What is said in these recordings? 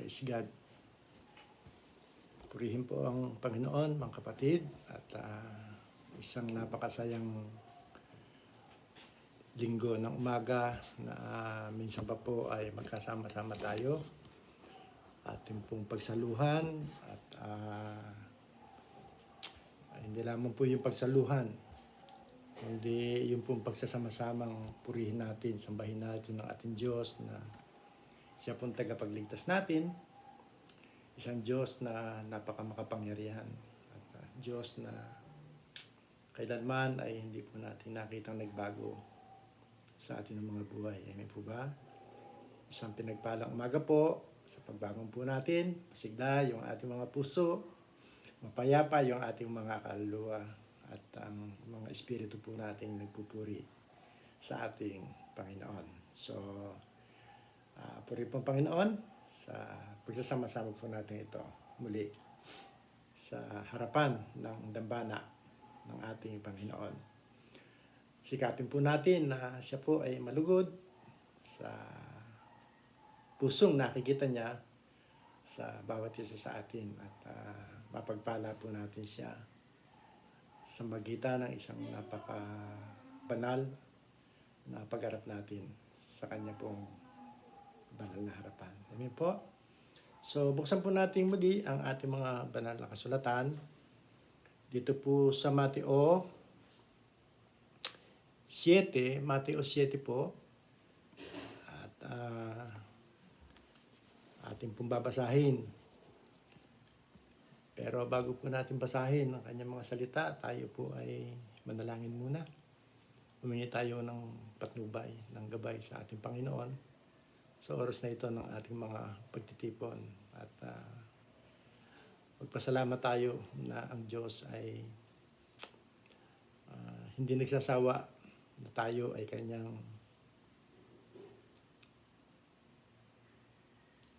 Praise God. Purihin po ang Panginoon, mga kapatid, at isang napakasayang linggo ng umaga na minsan pa po ay magkasama-sama tayo. Ating pong pagsaluhan at hindi lamang po yung pagsaluhan, kundi yung pong pagsasama-samang purihin natin, sambahin natin ng ating Diyos na siya pong tagapagligtas natin. Isang Diyos na napakamakapangyarihan at Diyos na kailanman ay hindi po natin nakitang nagbago sa ating mga buhay. Amen po ba? Isang pinagpalang umaga po sa pagbangon po natin, masigla yung ating mga puso, mapayapa yung ating mga kaluluwa at ang mga espiritu po natin nagpupuri sa ating Panginoon. So, puri po Panginoon sa pagsasama-sama po natin ito muli sa harapan ng dambana ng ating Panginoon. Sikapin po natin na siya po ay malugod sa pusong nakikita niya sa bawat isa sa atin at mapagpala po natin siya sa magitan ng isang napaka-banal na pagharap natin sa kanya pong banal na harapan. Amen po. So, buksan po natin muli ang ating mga banal na kasulatan. Dito po sa Mateo 7 po. At ating pong babasahin. Pero bago po natin basahin ang kanyang mga salita, tayo po ay manalangin muna. Humingi tayo ng patnubay, ng gabay sa ating Panginoon sa oras na ito ng ating mga pagtitipon. At magpasalamat tayo na ang Diyos ay hindi nagsasawa na tayo ay kanyang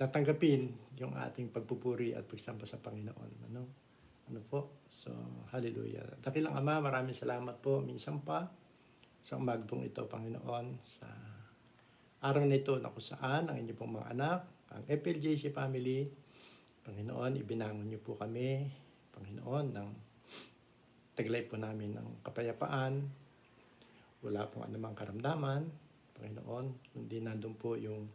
tatanggapin yung ating pagpupuri at pagsamba sa Panginoon. Ano po? So, hallelujah. Dakilang Ama, maraming salamat po minsan pa sa umaga pong ito, Panginoon, sa araw na ito na kung saan ang inyong pong mga anak, ang FLJC family, Panginoon, ibinangon niyo po kami, Panginoon, ng taglay po namin ng kapayapaan, wala pong anumang karamdaman, Panginoon, kundi nandun po yung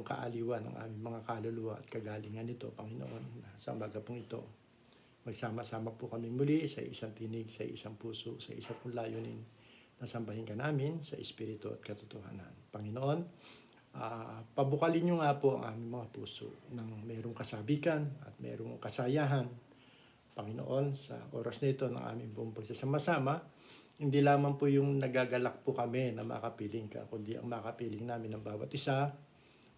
kaaliwan ng aming mga kaluluwa at kagalingan nito, Panginoon, sa umaga pong ito. Magsama-sama po kami muli sa isang tinig, sa isang puso, sa isang pong layunin na sambahin ka namin sa Espiritu at katotohanan. Panginoon, pabukalin niyo nga po ang aming mga puso ng mayroong kasabikan at mayroong kasayahan. Panginoon, sa oras na ito ng aming buong pagsasama-sama, hindi lamang po yung nagagalak po kami na makapiling ka, kundi ang makapiling namin ng bawat isa,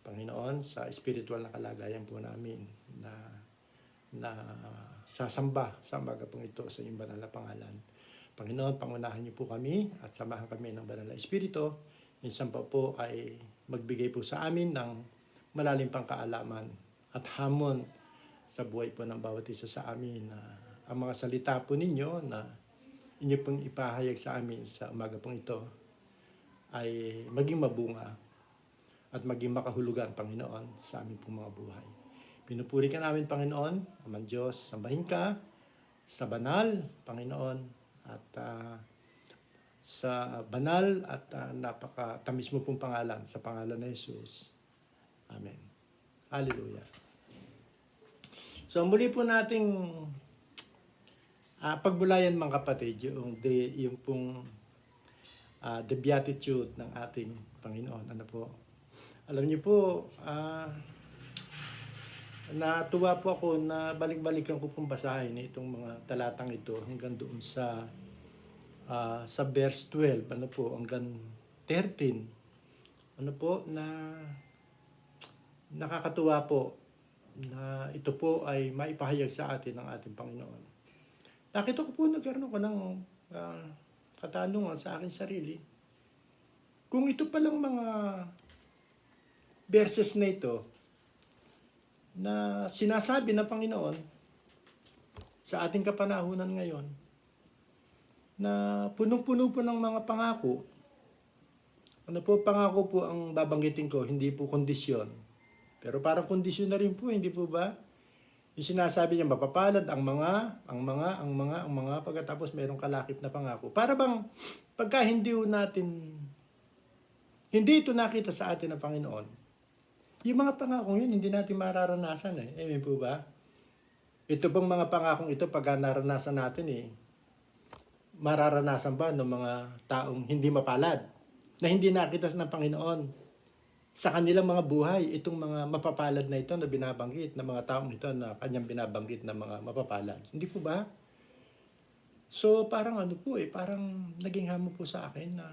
Panginoon, sa spiritual na kalagayan po namin na sasamba sa umaga pong ito sa iyong banal na pangalan. Panginoon, pangunahan niyo po kami at samahan kami ng banal na Espiritu. Minsan pa po ay magbigay po sa amin ng malalim pang kaalaman at hamon sa buhay po ng bawat isa sa amin. Ang mga salita po ninyo na inyo pong ipahayag sa amin sa umaga pong ito ay maging mabunga at maging makahulugan, Panginoon, sa aming pong mga buhay. Pinupuri ka namin, Panginoon, Amang Diyos, sambahin ka sa banal, Panginoon, at sa banal at napakatamis mo pong pangalan, sa pangalan na Jesus. Amen. Hallelujah. So muli po nating pagbulayan, mga kapatid, yung pong the beatitude ng ating Panginoon. Ano po? Alam niyo po, natuwa po ako na balik-balikan ko pong basahin itong mga talatang ito hanggang doon sa verse 12, ano po, hanggang 13. Ano po, na nakakatuwa po na ito po ay maipahayag sa atin ng ating Panginoon. Nakita ko po, nagkaroon ko ng katanungan sa aking sarili. Kung ito palang mga verses na ito na sinasabi ng Panginoon sa ating kapanahunan ngayon, na punong-puno po ng mga pangako. Ano po, pangako po ang babanggitin ko, hindi po kondisyon. Pero parang kondisyon na rin po, hindi po ba? Yung sinasabi niya, mapapalad ang mga, pagkatapos mayroong kalakip na pangako. Para bang, pagka hindi ito nakita sa atin ng Panginoon, yung mga pangakong yun, hindi natin mararanasan eh. Amen po ba? Ito bang mga pangakong ito, pagka naranasan natin eh, mararanasan ba ng mga taong hindi mapalad, na hindi nakita ng Panginoon sa kanilang mga buhay, itong mga mapapalad na ito na binabanggit ng mga taong ito na kanyang binabanggit na mga mapapalad. Hindi po ba? So parang ano po eh, parang naging hamon po sa akin na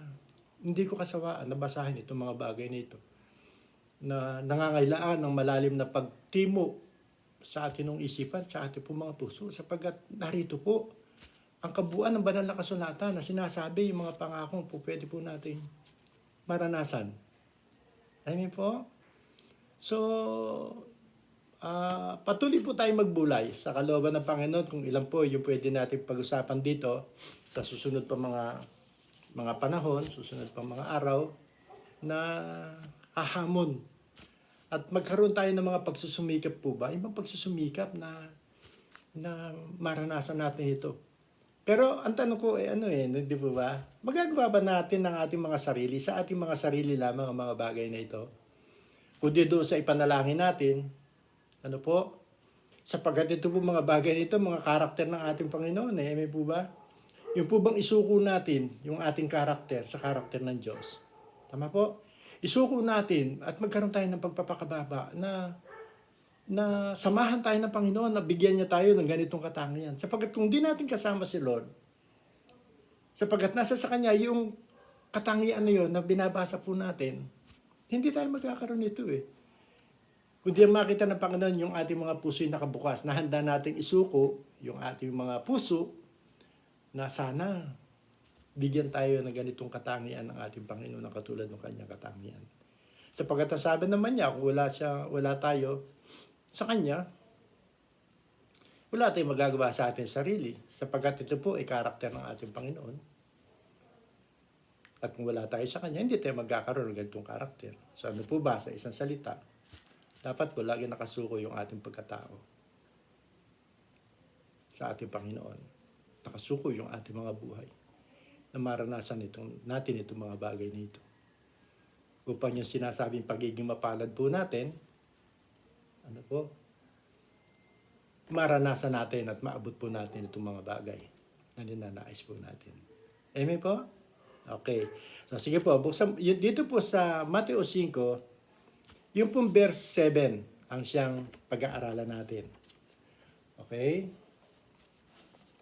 hindi ko kasawaan na basahin itong mga bagay na ito, na nangangailangan ng malalim na pagtimo sa atin ng isipan, sa ating po mga puso, sapagkat narito po ang kabuuan ng banal na kasulatan na sinasabi yung mga pangakong po pwede po nating maranasan. Amen po? So, patuloy po tayong magbulay sa kalooban ng Panginoon kung ilan po yung pwede natin pag-usapan dito sa susunod pa mga panahon, susunod pa mga araw na hahamon. At magkaroon tayo ng mga pagsusumikap po ba? Ibang pagsusumikap na maranasan natin ito. Pero ang tanong ko di po ba? Magagawa ba natin ng ating mga sarili, sa ating mga sarili lamang ang mga bagay na ito? Kundi doon sa ipanalangin natin, ano po? Sapagkat ito po mga bagay nito, mga karakter ng ating Panginoon eh. Amen po ba? Yung po bang isuko natin yung ating karakter sa karakter ng Diyos? Tama po? Isuko natin at magkaroon tayo ng pagpapakababa na samahan tayo ng Panginoon, na bigyan niya tayo ng ganitong katangian. Sapagkat kung di natin kasama si Lord, sapagkat nasa sa Kanya yung katangian na yun na binabasa po natin, hindi tayo magkakaroon nito eh. Kundi ang makita ng Panginoon yung ating mga puso'y nakabukas, na handa nating isuko yung ating mga puso, na sana bigyan tayo ng ganitong katangian ng ating Panginoon na katulad ng Kanyang katangian. Sapagkat sabi naman niya, kung wala tayo sa Kanya, wala tayong magagawa sa ating sarili, sapagkat ito po ay karakter ng ating Panginoon. At kung wala tayo sa Kanya, hindi tayo magkakaroon ng ganitong karakter. So ano po ba, sa isang salita, dapat po lagi nakasuko yung ating pagkatao sa ating Panginoon. Nakasuko yung ating mga buhay na maranasan natin itong mga bagay na ito. Upang yung sinasabing pagiging mapalad po natin, ano po, maranasan natin at maabot po natin itong mga bagay na ninanais po natin. Amen po? Okay. So sige po, dito po sa Mateo 5, yung pong verse 7 ang siyang pag-aaralan natin. Okay?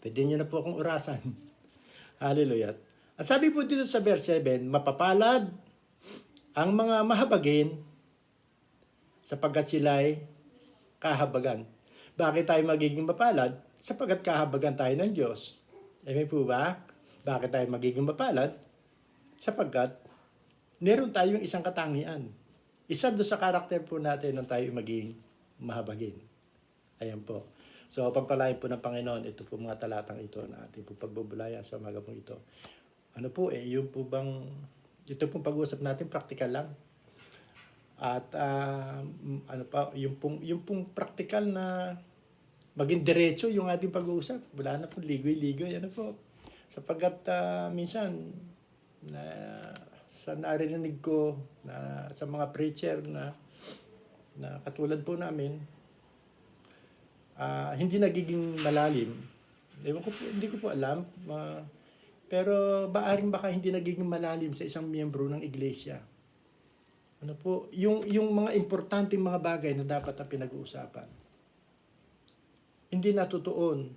Pwede nyo na po akong orasan. Hallelujah. At sabi po dito sa verse 7, mapapalad ang mga mahabagin sapagkat sila'y kahabagan. Bakit tayo magiging mapalad? Sapagkat kahabagan tayo ng Diyos. Amen po ba? Bakit tayo magiging mapalad? Sapagkat meron tayong isang katangian. Isa doon sa karakter po natin nang tayo maging mahabagin. Ayan po. So, pagpalain po ng Panginoon, ito po mga talatang ito na ating po pagbubulaya sa umaga po ito. Ano po ito pong pag-uusap natin, practical lang. At yung pong practical na maging diretso yung ating pag-uusap. Wala na po ligoy-ligoy. Ano po? Sapagkat minsan sa narinig ko na sa mga preacher na katulad po namin, hindi nagiging malalim. Ewan ko po, hindi ko po alam. Pero baka hindi nagiging malalim sa isang miyembro ng iglesia. Ano po, yung mga importanteng mga bagay na dapat na pinag-uusapan. Hindi natutuon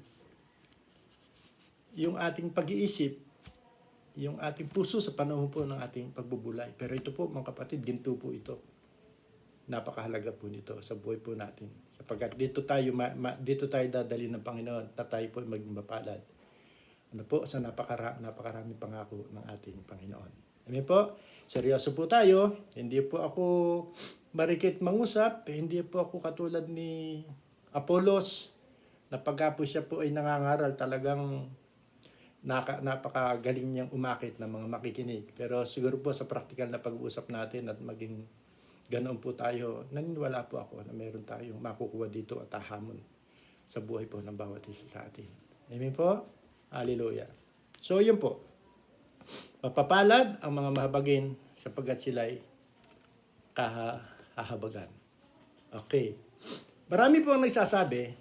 yung ating pag-iisip, yung ating puso sa panahon po ng ating pagbubulay. Pero ito po, mga kapatid, ginto po ito. Napakahalaga po nito sa buhay po natin. Sapagkat dito tayo dadali ng Panginoon na tayo po maging mapalad. Ano po, sa napakaraming pangako ng ating Panginoon. Amen po? Seryoso po tayo. Hindi po ako marikit mangusap. Hindi po ako katulad ni Apolos na pagka po siya po ay nangangaral, talagang napakagaling niyang umakit ng mga makikinig. Pero siguro po sa practical na pag-uusap natin at maging Ganoon po tayo, naniniwala po ako na meron tayong makukuha dito at hamon sa buhay po ng bawat isa sa atin. Amen po? Hallelujah. So yun po, mapapalad ang mga mahabagin sapagkat sila'y kahahabagan. Okay. Marami po ang nagsasabi,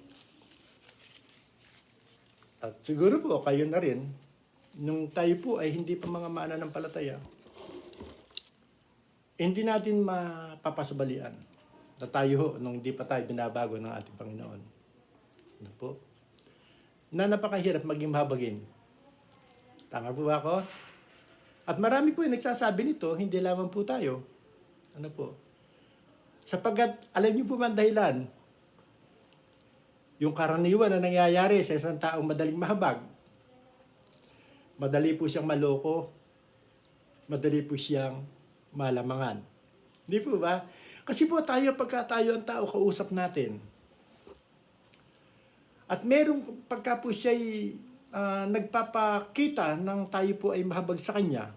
at siguro po kayo na rin, nung tayo po ay hindi pa mga mananampalataya, hindi natin mapapasubalian na tayo nung hindi pa tayo binabago ng ating Panginoon. Ano po? Na napakahirap maging mahabagin. Tama po ba ako? At marami po yung nagsasabi nito, hindi lamang po tayo. Ano po? Sapagkat, alam niyo po man dahilan, yung karaniwan na nangyayari sa isang taong madaling mahabag, madali po siyang maloko, madali po siyang malamangan. Hindi po ba? Kasi po tayo, pagka tayo ang tao, kausap natin. At merong pagka po siya'y nagpapakita ng tayo po ay mahabag sa kanya,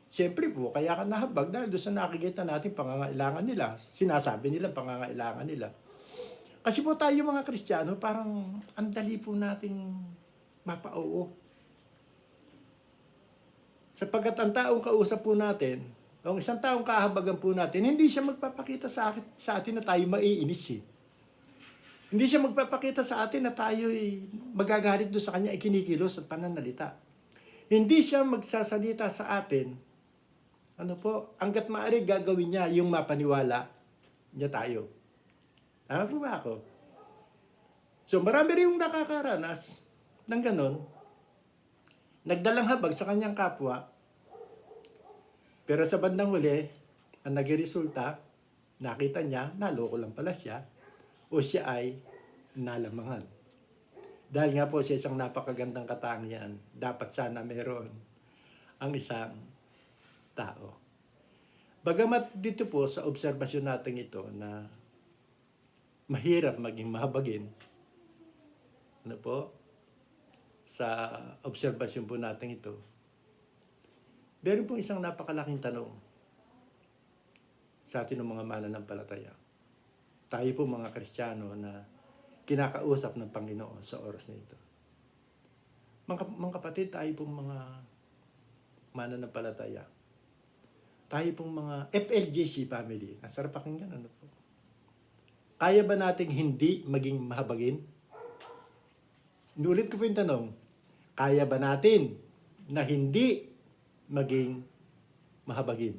siyempre po, kaya ka nahabag dahil doon sa nakikita natin pangangailangan nila. Sinasabi nila pangangailangan nila. Kasi po tayo mga Kristiyano, parang ang dali po nating mapa-oo. Sapagkat ang taong kausap po natin, o isang taong kahabagan po natin, hindi siya magpapakita sa atin na tayo maiinis eh. Hindi siya magpapakita sa atin na tayo magagalit doon sa kanya, ikinikilos at pananalita. Hindi siya magsasalita sa atin, ano po, hanggat maaari gagawin niya yung mapaniwala niya tayo. Tama po ba ako? So marami rin yung nakakaranas ng ganon, nagdalang habag sa kanyang kapwa, pero sa bandang huli, ang nagresulta, nakita niya, naloko lang pala siya, o siya ay nalamangan. Dahil nga po sa isang napakagandang katangian, dapat sana meron ang isang tao. Bagamat dito po sa obserbasyon natin ito na mahirap maging mahabagin, ano po, sa obserbasyon po natin ito, meron pong isang napakalaking tanong sa atin ng mga mananampalataya. Tayo po mga Kristiyano na kinakausap ng Panginoon sa oras na ito. Mga kapatid, tayo pong mga mananampalataya. Tayo pong mga FLJC family. Nasarap pakinggan, ano po? Kaya ba nating hindi maging mahabagin? Inulit ko po yung tanong. Kaya ba natin na hindi maging mahabagin?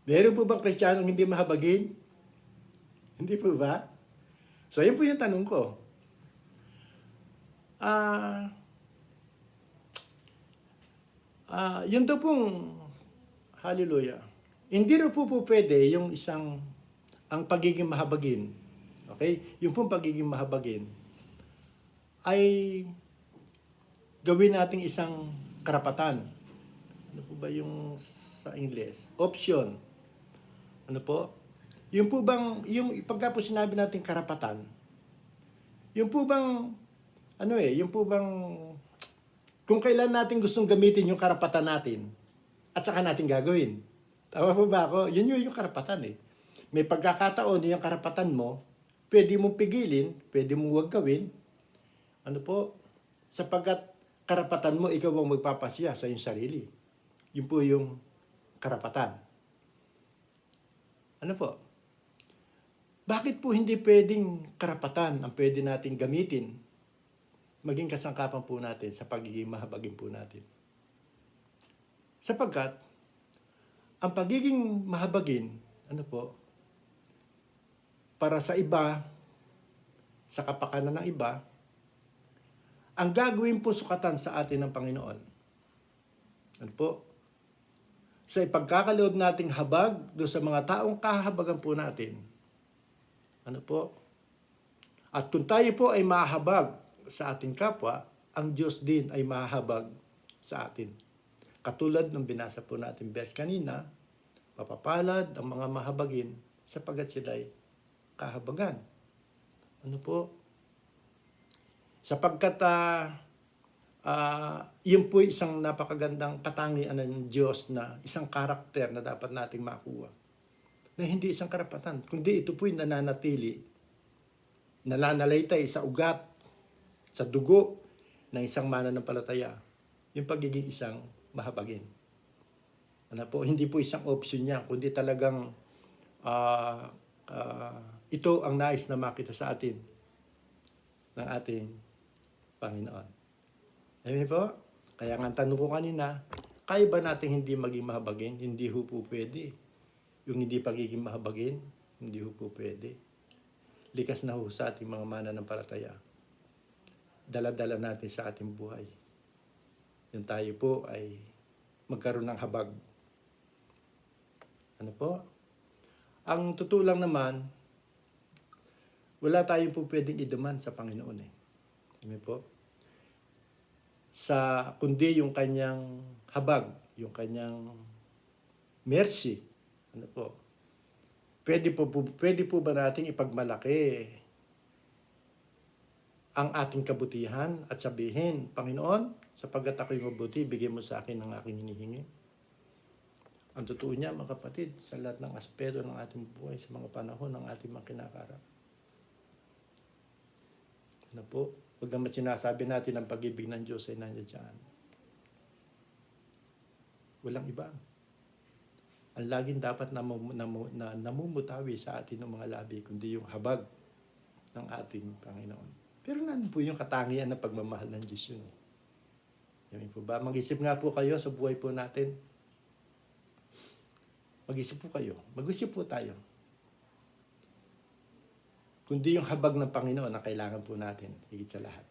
Meron po bang Kristiyanong hindi mahabagin? Hindi po ba? So, yun po yung tanong ko. Yun daw pong, hallelujah, hindi rin po pwede yung isang, ang pagiging mahabagin, okay? Yung pong pagiging mahabagin, ay gawin nating isang karapatan. Ano po ba yung sa Ingles? Option. Ano po? Yung po bang, yung pagka po sinabi natin karapatan, yung po bang, yung po bang, kung kailan natin gustong gamitin yung karapatan natin, at saka natin gagawin. Tama po ba ako? Yun yung karapatan eh. May pagkakataon yung karapatan mo, pwede mong pigilin, pwede mong huwag gawin. Ano po? Sapagkat karapatan mo, ikaw ang magpapasya sa iyong sarili. Yun po yung karapatan. Ano po? Bakit po hindi pwedeng karapatan ang pwede natin gamitin maging kasangkapan po natin sa pagiging mahabagin po natin? Sapagkat, ang pagiging mahabagin, ano po, para sa iba, sa kapakanan ng iba, ang gagawin po sukatan sa atin ng Panginoon. Ano po? Sa ipagkakaloob nating habag do sa mga taong kahabagan po natin. Ano po? At kung tayo po ay mahabag sa ating kapwa, ang Diyos din ay mahabag sa atin. Katulad ng binasa po natin best kanina, papapalad ang mga mahabagin sapagkat sila'y kahabagan. Ano po? Sapagkat Yun po isang napakagandang katangian ng Diyos na isang karakter na dapat nating makuha. Na hindi isang karapatan, kundi ito po'y nananatili, nananalaytay sa ugat, sa dugo ng isang mananampalataya. Yung pagiging isang mahabagin. Ano po, hindi po isang option niya, kundi talagang ito ang nais na makita sa atin ng ating Panginoon. Amen po? Kaya nga tanong ko kanina, kaya ba natin hindi maging mahabagin? Hindi ho po pwede. Yung hindi pagiging mahabagin, hindi ho po pwede. Likas na ho sa ating mga mananampalataya. Dala-dala natin sa ating buhay. Yung tayo po ay magkaroon ng habag. Ano po? Ang totoo lang naman, wala tayong po pwedeng idaman sa Panginoon eh. Amen po? Kundi yung kanyang habag, yung kanyang mercy. Ano po? Pwede po ba nating ipagmalaki ang ating kabutihan at sabihin, Panginoon, sapagkat ako'y mabuti, bigyan mo sa akin ang aking hinihingi. Ang totoo niya, mga kapatid, sa lahat ng aspeto ng ating buhay, sa mga panahon ng ating mga kinakarap. Ano po? Huwag naman sinasabi natin ang pag-ibig ng Diyos ay nandiyan dyan. Walang iba. Ang laging dapat na namumutawi sa atin ng mga labi, kundi yung habag ng ating Panginoon. Pero nandun po yung katangian ng pagmamahal ng Diyos yun. Yan po ba? Mag-isip nga po kayo sa buhay po natin. Mag-isip po kayo. Mag-isip po tayo. Kundi yung habag ng Panginoon na kailangan po natin, higit sa lahat.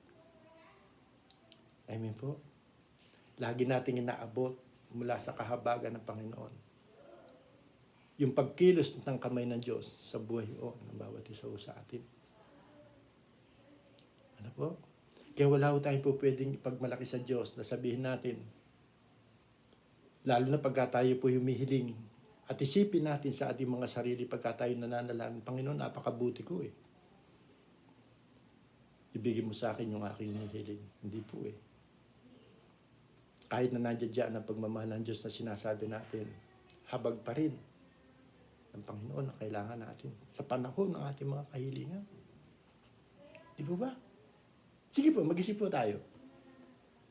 Amen po. Lagi nating inaabot mula sa kahabagan ng Panginoon. Yung pagkilos ng kamay ng Diyos sa buhay ng bawat isa sa atin. Ano po? Kaya wala tayong po pwedeng ipagmalaki sa Diyos na sabihin natin, lalo na pagka tayo po humihiling at isipin natin sa ating mga sarili pagka tayo nananalangin, Panginoon, napakabuti ko eh. Ibigay mo sa akin yung aking hinihiling. Hindi po eh. Kahit na nandiyan ang pagmamahal ng Diyos na sinasabi natin, habag pa rin ng Panginoon na kailangan natin sa panahon ng ating mga kahilingan. Di po ba? Sige po, mag-isip po tayo.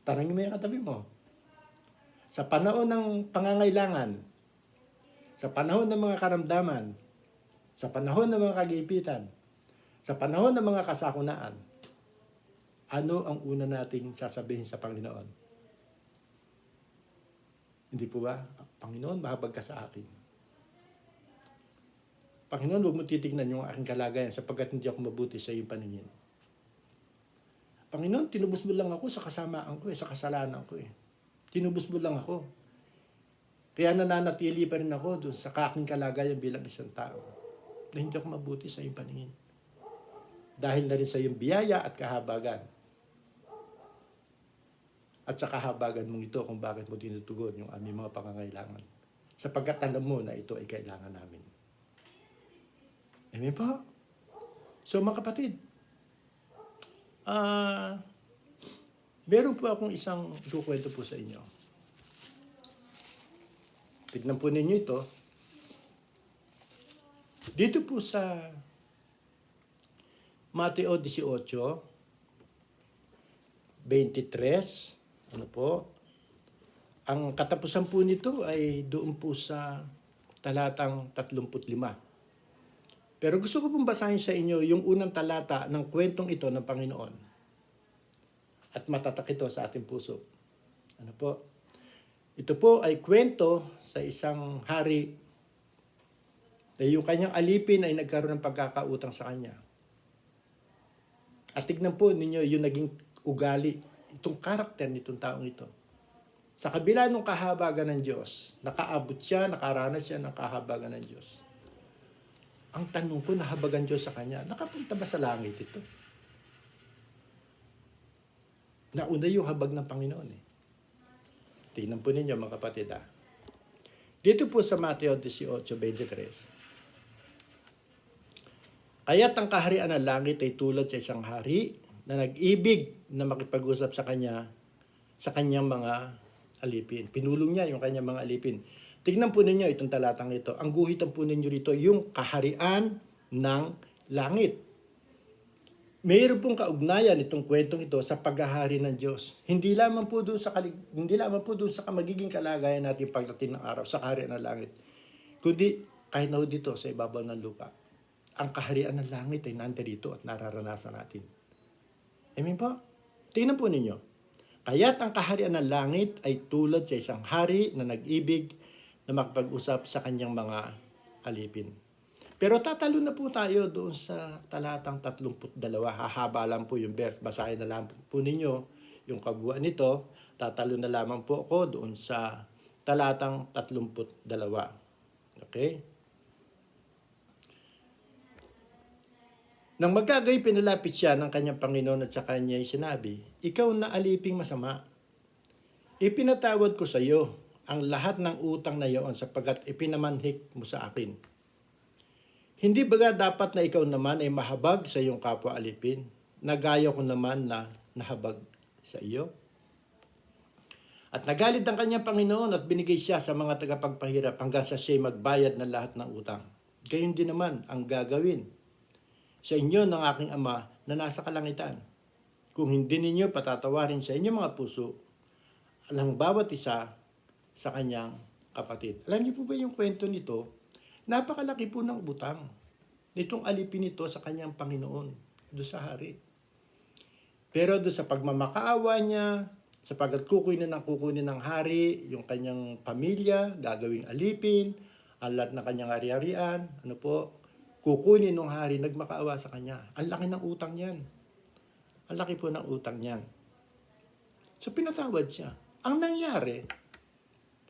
Tarangin mo yung katabi mo. Sa panahon ng pangangailangan, sa panahon ng mga karamdaman, sa panahon ng mga kagipitan, sa panahon ng mga kasakunaan, ano ang una nating sasabihin sa Panginoon? Hindi po ba? Panginoon, mahabag ka sa akin. Panginoon, huwag mo titignan yung aking kalagayan sapagkat hindi ako mabuti sa iyong paningin. Panginoon, tinubos mo lang ako sa kasamaan ko sa kasalanan ko Tinubos mo lang ako. Kaya nananatili pa rin ako doon sa aking kalagayan bilang isang tao. Na hindi ako mabuti sa iyong paningin. Dahil na rin sa iyong biyaya at kahabagan. At sa kahabagan mong ito kung bakit mo tinutugon yung aming mga pangangailangan. Sapagkat alam mo na ito ay kailangan namin. Amen po? So mga kapatid, meron po akong isang ikukwento po sa inyo. Tignan po ninyo ito. Dito po sa Mateo 18:23, ano po? Ang katapusan po nito ay doon po sa talatang 35. Pero gusto ko pong basahin sa inyo yung unang talata ng kwentong ito ng Panginoon. At matatak ito sa ating puso. Ano po? Ito po ay kwento sa isang hari na yung kanyang alipin ay nagkaroon ng pagkakautang sa kanya. At tignan po ninyo yung naging ugali, itong karakter nitong taong ito. Sa kabila ng kahabagan ng Diyos, nakaabot siya, nakaranas siya ng kahabagan ng Diyos. Ang tanong ko, nahabagan Diyos sa kanya, nakapunta ba sa langit ito? Nauna yung habag ng Panginoon Tingnan po ninyo mga kapatid Dito po sa Mateo 18:23. Kaya't ang kaharian ng langit ay tulad sa isang hari na nag-ibig na makipag-usap sa kanya sa kanyang mga alipin. Pinulong niya yung kanyang mga alipin. Tignan po ninyo itong talatang ito. Ang guhitan po ninyo rito, yung kaharian ng langit. Mayroon pong kaugnayan itong kwentong ito sa paghahari ng Diyos. Hindi lamang po doon sa magiging kalagayan natin pagdating ng araw sa kaharian ng langit. Kundi kahit na dito sa ibabaw ng lupa. Ang kaharian ng langit ay nandirito at nararanasan natin. Amen po? Tingnan po ninyo. Kaya't ang kaharian ng langit ay tulad sa isang hari na nag-ibig na makipag-usap sa kanyang mga alipin. Pero tatalo na po tayo doon sa talatang 32. Hahaba lang po yung verse. Basahin na lang po ninyo yung kabuuan nito. Tatalo na lamang po ako doon sa talatang 32. Okay? Nang magkagay, pinalapit siya ng kanyang Panginoon at sa kanya ay sinabi, ikaw na aliping masama. Ipinatawad ko sa iyo ang lahat ng utang na iyon sapagkat ipinamanhik mo sa akin. Hindi baga dapat na ikaw naman ay mahabag sa iyong kapwa alipin, na gaya ko naman na nahabag sa iyo? At nagalit ang kanyang Panginoon at binigay siya sa mga tagapagpahirap hanggang sa siya'y magbayad ng lahat ng utang. Gayon din naman ang gagawin sa inyo ng aking Ama na nasa kalangitan. Kung hindi ninyo patatawarin sa inyong mga puso ang bawat isa sa kanyang kapatid. Alam niyo po ba yung kwento nito? Napakalaki po ng utang nitong alipin nito sa kanyang Panginoon doon sa hari. Pero doon sa pagmamakaawa niya, sapagkat kukunin ng hari yung kanyang pamilya, gagawing alipin, ang lahat ng kanyang ari-arian, kukunin ng hari, nagmakaawa sa kanya. Ang laki ng utang niyan. Ang laki po ng utang niyan. So pinatawad siya. Ang nangyari,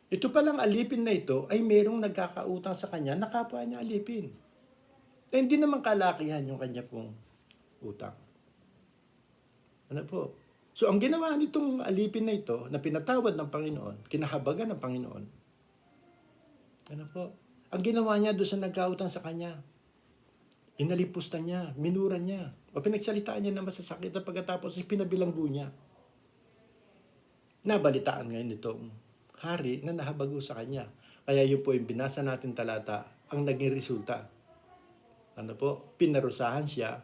ito palang alipin na ito ay merong nagkakautang sa kanya na kapwa niya alipin. Eh, hindi naman kalakihan yung kanya pong utang. So ang ginawa nitong alipin na ito na pinatawad ng Panginoon, kinahabagan ng Panginoon, ang ginawa niya doon sa nagkautang sa kanya, inalipusta niya, minura niya, o pinagsalitaan niya na masasakit at pagkatapos pinabilanggo niya. Nabalitaan ngayon itong hari na nahabago sa kanya. Kaya yun po yung binasa natin talata, ang naging resulta. Pinarusahan siya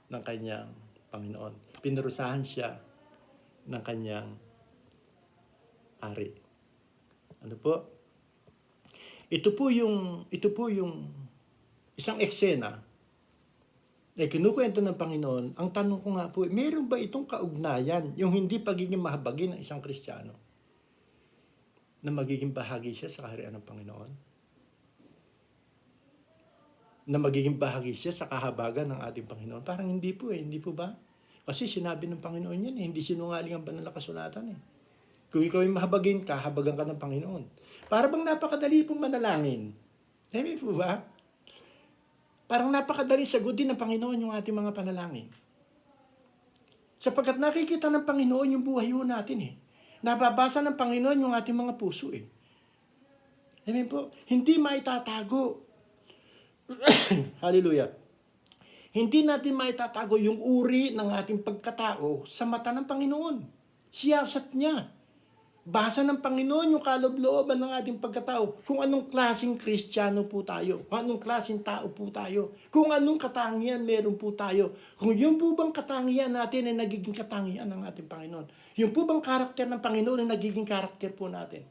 ng kanyang Panginoon. Pinarusahan siya ng kanyang hari. Ito po yung isang eksena na kinukwento ng Panginoon. Ang tanong ko nga po, meron ba itong kaugnayan, yung hindi pagiging mahabagin ng isang Kristiyano, na magiging bahagi siya sa kaharian ng Panginoon? Na magiging bahagi siya sa kahabagan ng ating Panginoon? Parang hindi po hindi po ba? Kasi sinabi ng Panginoon yan hindi sinungaling ang banal na kasulatan Kung ikaw ay mahabagin, kahabagan ka ng Panginoon. Para bang napakadali pong manalangin. Hindi po ba? Parang napakadali sagutin ng Panginoon yung ating mga panalangin. Sapagkat nakikita ng Panginoon yung buhay natin Nababasa ng Panginoon yung ating mga puso Amen po. Hindi maitatago. Hallelujah. Hindi natin maitatago yung uri ng ating pagkatao sa mata ng Panginoon. Siyasat niya. Basa ng Panginoon yung kaloob-looban ng ating pagkatao. Kung anong klaseng Kristiyano po tayo. Kung anong klaseng tao po tayo. Kung anong katangian meron po tayo. Kung yung po bang katangian natin ay nagiging katangian ng ating Panginoon. Yung po bang karakter ng Panginoon ay nagiging karakter po natin.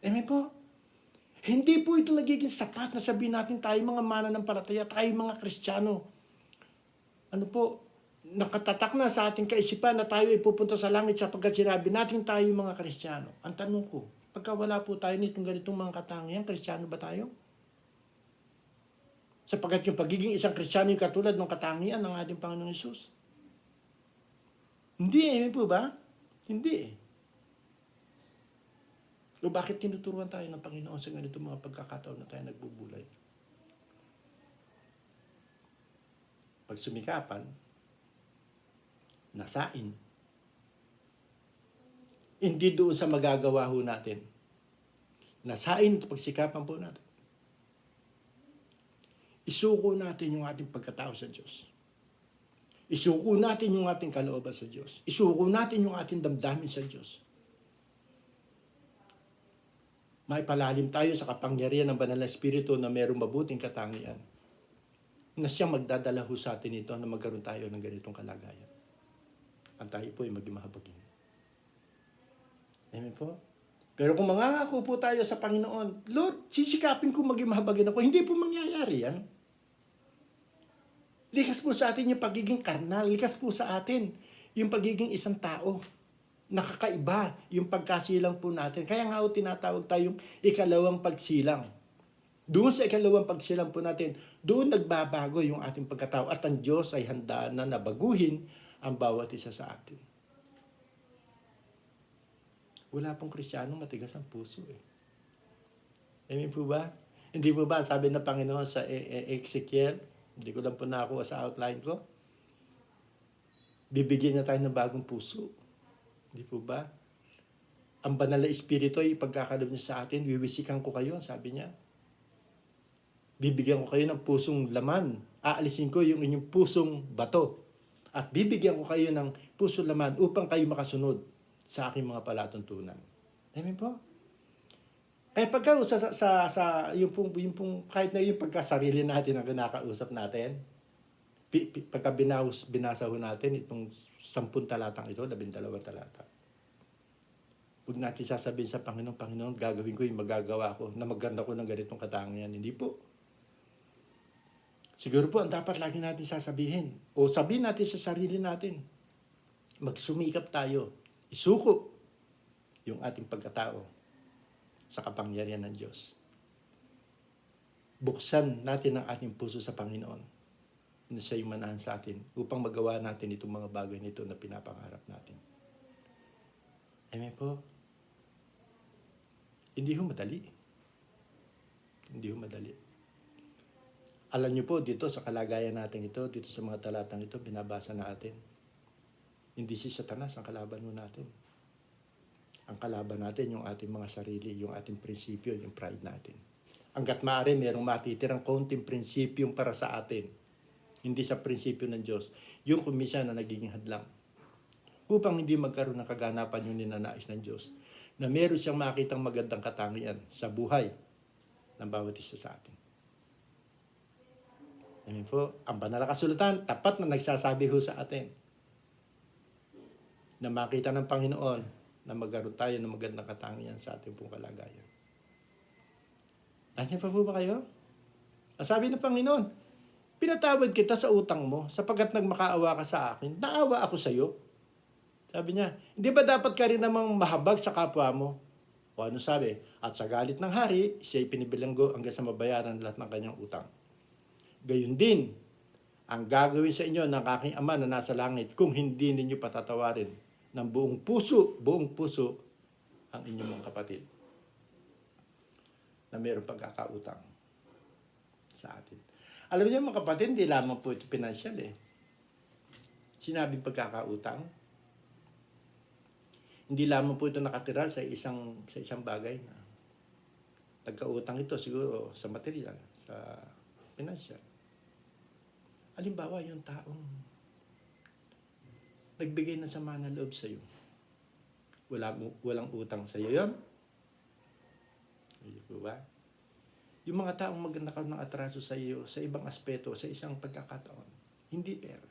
Amen po? Hindi po ito nagiging sapat na sabihin natin tayo mga mananampalataya, tayo mga Kristiyano. Nakatatak na sa ating kaisipan na tayo ay pupunta sa langit sapagkat sinabi natin tayo mga Kristiyano. Ang tanong ko, pagka wala po tayo nitong ganitong mga katangian, Kristiyano ba tayo? Sapagkat yung pagiging isang Kristiyano yung katulad ng katangian ng ating Panginoong Hesus. Hindi po ba? Hindi O bakit tinuturuan tayo ng Panginoon sa ganitong mga pagkakataon na tayo nagbubulay? Pag sumikapan, nasain. Hindi doon sa magagawa ho natin. Nasain at pagsikapan po natin. Isuko natin yung ating pagkatao sa Diyos. Isuko natin yung ating kalooban sa Diyos. Isuko natin yung ating damdamin sa Diyos. Maipalalim tayo sa kapangyarihan ng Banal na Espiritu na mayroong mabuting katangian na siyang magdadala ho sa atin ito na magkaroon tayo ng ganitong kalagayan. Ang tayo po ay maging mahabagin. Amen po? Pero kung mangangako po tayo sa Panginoon, Lord, sisikapin ko maging mahabagin ako, hindi po mangyayari yan. Likas po sa atin yung pagiging karnal, likas po sa atin yung pagiging isang tao. Nakakaiba yung pagkasilang po natin. Kaya nga ho tinatawag tayong ikalawang pagsilang. Doon sa ikalawang pagsilang po natin, doon nagbabago yung ating pagkatao at ang Diyos ay handa na nabaguhin ang bawat isa sa atin. Wala pong Kristiyanong matigas ang puso eh. Amen po ba? Hindi po ba sabi ng Panginoon sa Ezekiel, hindi ko lang po nakuha sa outline ko, bibigyan niya tayo ng bagong puso. Hindi po ba? Ang banal na espiritu ay ipagkakalob niya sa atin, wiwisikan ko kayo, sabi niya. Bibigyan ko kayo ng pusong laman. Aalisin ko yung inyong pusong bato. At bibigyan ko kayo ng pusong laman upang kayo makasunod sa aking mga palatuntunan. Amen po? Kaya pagka yung pong kahit na yung pagkasarili natin ang kinakausap natin, pagka binasa ho natin itong 10 talatang ito, 12 talata. Huwag natin sasabihin sa Panginoon, Panginoon, gagawin ko yung magagawa ko na maganda ko ng ganitong katangian. Hindi po. Siguro po, ang dapat lagi natin sasabihin o sabihin natin sa sarili natin, magsumikap tayo, isuko yung ating pagkatao sa kapangyarihan ng Diyos. Buksan natin ang ating puso sa Panginoon na siya'y manahan sa atin upang magawa natin itong mga bagay nito na pinapangarap natin. Amen po? Hindi ho madali. Hindi ho madali. Alam niyo po, dito sa kalagayan natin ito, dito sa mga talatang ito, binabasa natin. Hindi si Satanas ang kalaban mo natin. Ang kalaban natin, yung ating mga sarili, yung ating prinsipyo, yung pride natin. Hanggat maaari, mayroong matitirang konting prinsipyo para sa atin. Hindi sa prinsipyo ng Diyos. Yung kumisa na nagiging hadlang. Upang hindi magkaroon ng kaganapan yung ninanais ng Diyos. Na meron siyang makitang magandang katangian sa buhay ng bawat isa sa atin. Amen po. Ang banal na kasulatan, tapat na nagsasabi ho sa atin na makita ng Panginoon na magkaroon tayo ng magandang katangian sa ating pong kalagayan. Nandiyan pa po ba kayo? Ang sabi ng Panginoon, pinatawad kita sa utang mo sapagkat nagmakaawa ka sa akin, naawa ako sa iyo. Sabi niya, hindi ba dapat ka rin namang mahabag sa kapwa mo? O ano sabi? At sa galit ng hari, siya'y pinibilanggo hanggang sa mabayaran lahat ng kanyang utang. Gayun din, ang gagawin sa inyo ng aking Ama na nasa langit kung hindi ninyo patatawarin ng buong puso ang inyong mga kapatid na mayroong pagkakautang sa atin. Alam niyo mga kapatid, hindi lamang po ito financial eh. Sinabing pagkakautang, hindi lamang po ito nakatira sa isang bagay na nagkautang ito siguro sa material, sa financial. Halimbawa, yung taong nagbigay ng sama ng loob sa iyo. Walang utang sa iyo yun. Hindi po ba? Yung mga taong magnakaw ng atraso sa iyo sa ibang aspeto, sa isang pagkakataon, hindi pera.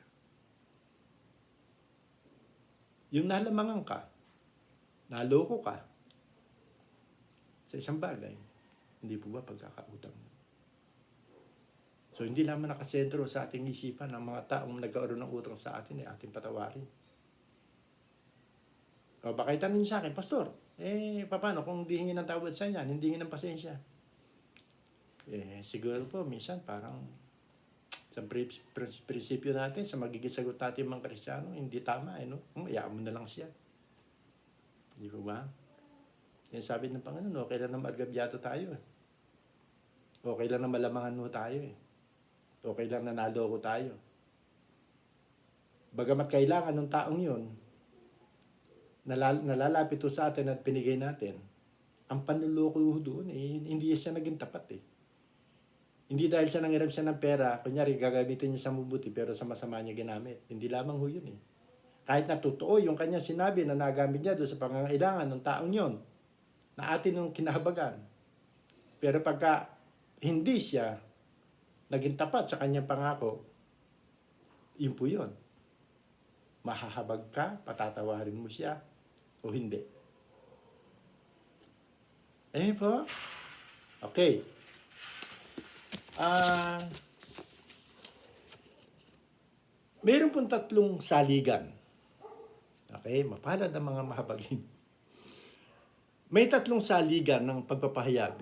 Yung nalamangan ka, naloko ka sa isang bagay, hindi po ba pagkakautang? So, hindi lamang nakasentro sa ating isipan ng mga taong nagkaroon ng utang sa atin ay ating patawarin. O baka itanong sa akin, Pastor, paano kung di hingin ng tawad sa inyo, hindi hingin ng pasensya? Siguro po, minsan parang sa prinsipyo natin, sa magiging sagot natin mga Kristiyano, hindi tama, no? Hayaan mo na lang siya. Di ba ba? Yan sabi ng Panginoon, okay lang na magabyato tayo. Okay lang na malamangan mo tayo. Okay lang na naloko tayo. Bagamat kailangan ng taong yun, nalalapit sa atin at pinigay natin, ang panluloko doon, hindi siya naging tapat eh. Hindi dahil sa nangiram siya ng pera, kunyari gagamitin niya sa mabuti pero sa masama niya ginamit. Hindi lamang ho yun eh. Kahit na totoo yung kanya sinabi na nagamit niya doon sa pangangailangan ng taong yon na atin nung kinahabagan. Pero pagka hindi siya naging tapat sa kanyang pangako, yun po yun. Mahahabag ka, patatawarin mo siya, o hindi. Ayun po. Okay. Meron pong 3 saligan. Okay, mapalad ang mga mahabagin. May 3 saligan ng pagpapahayag.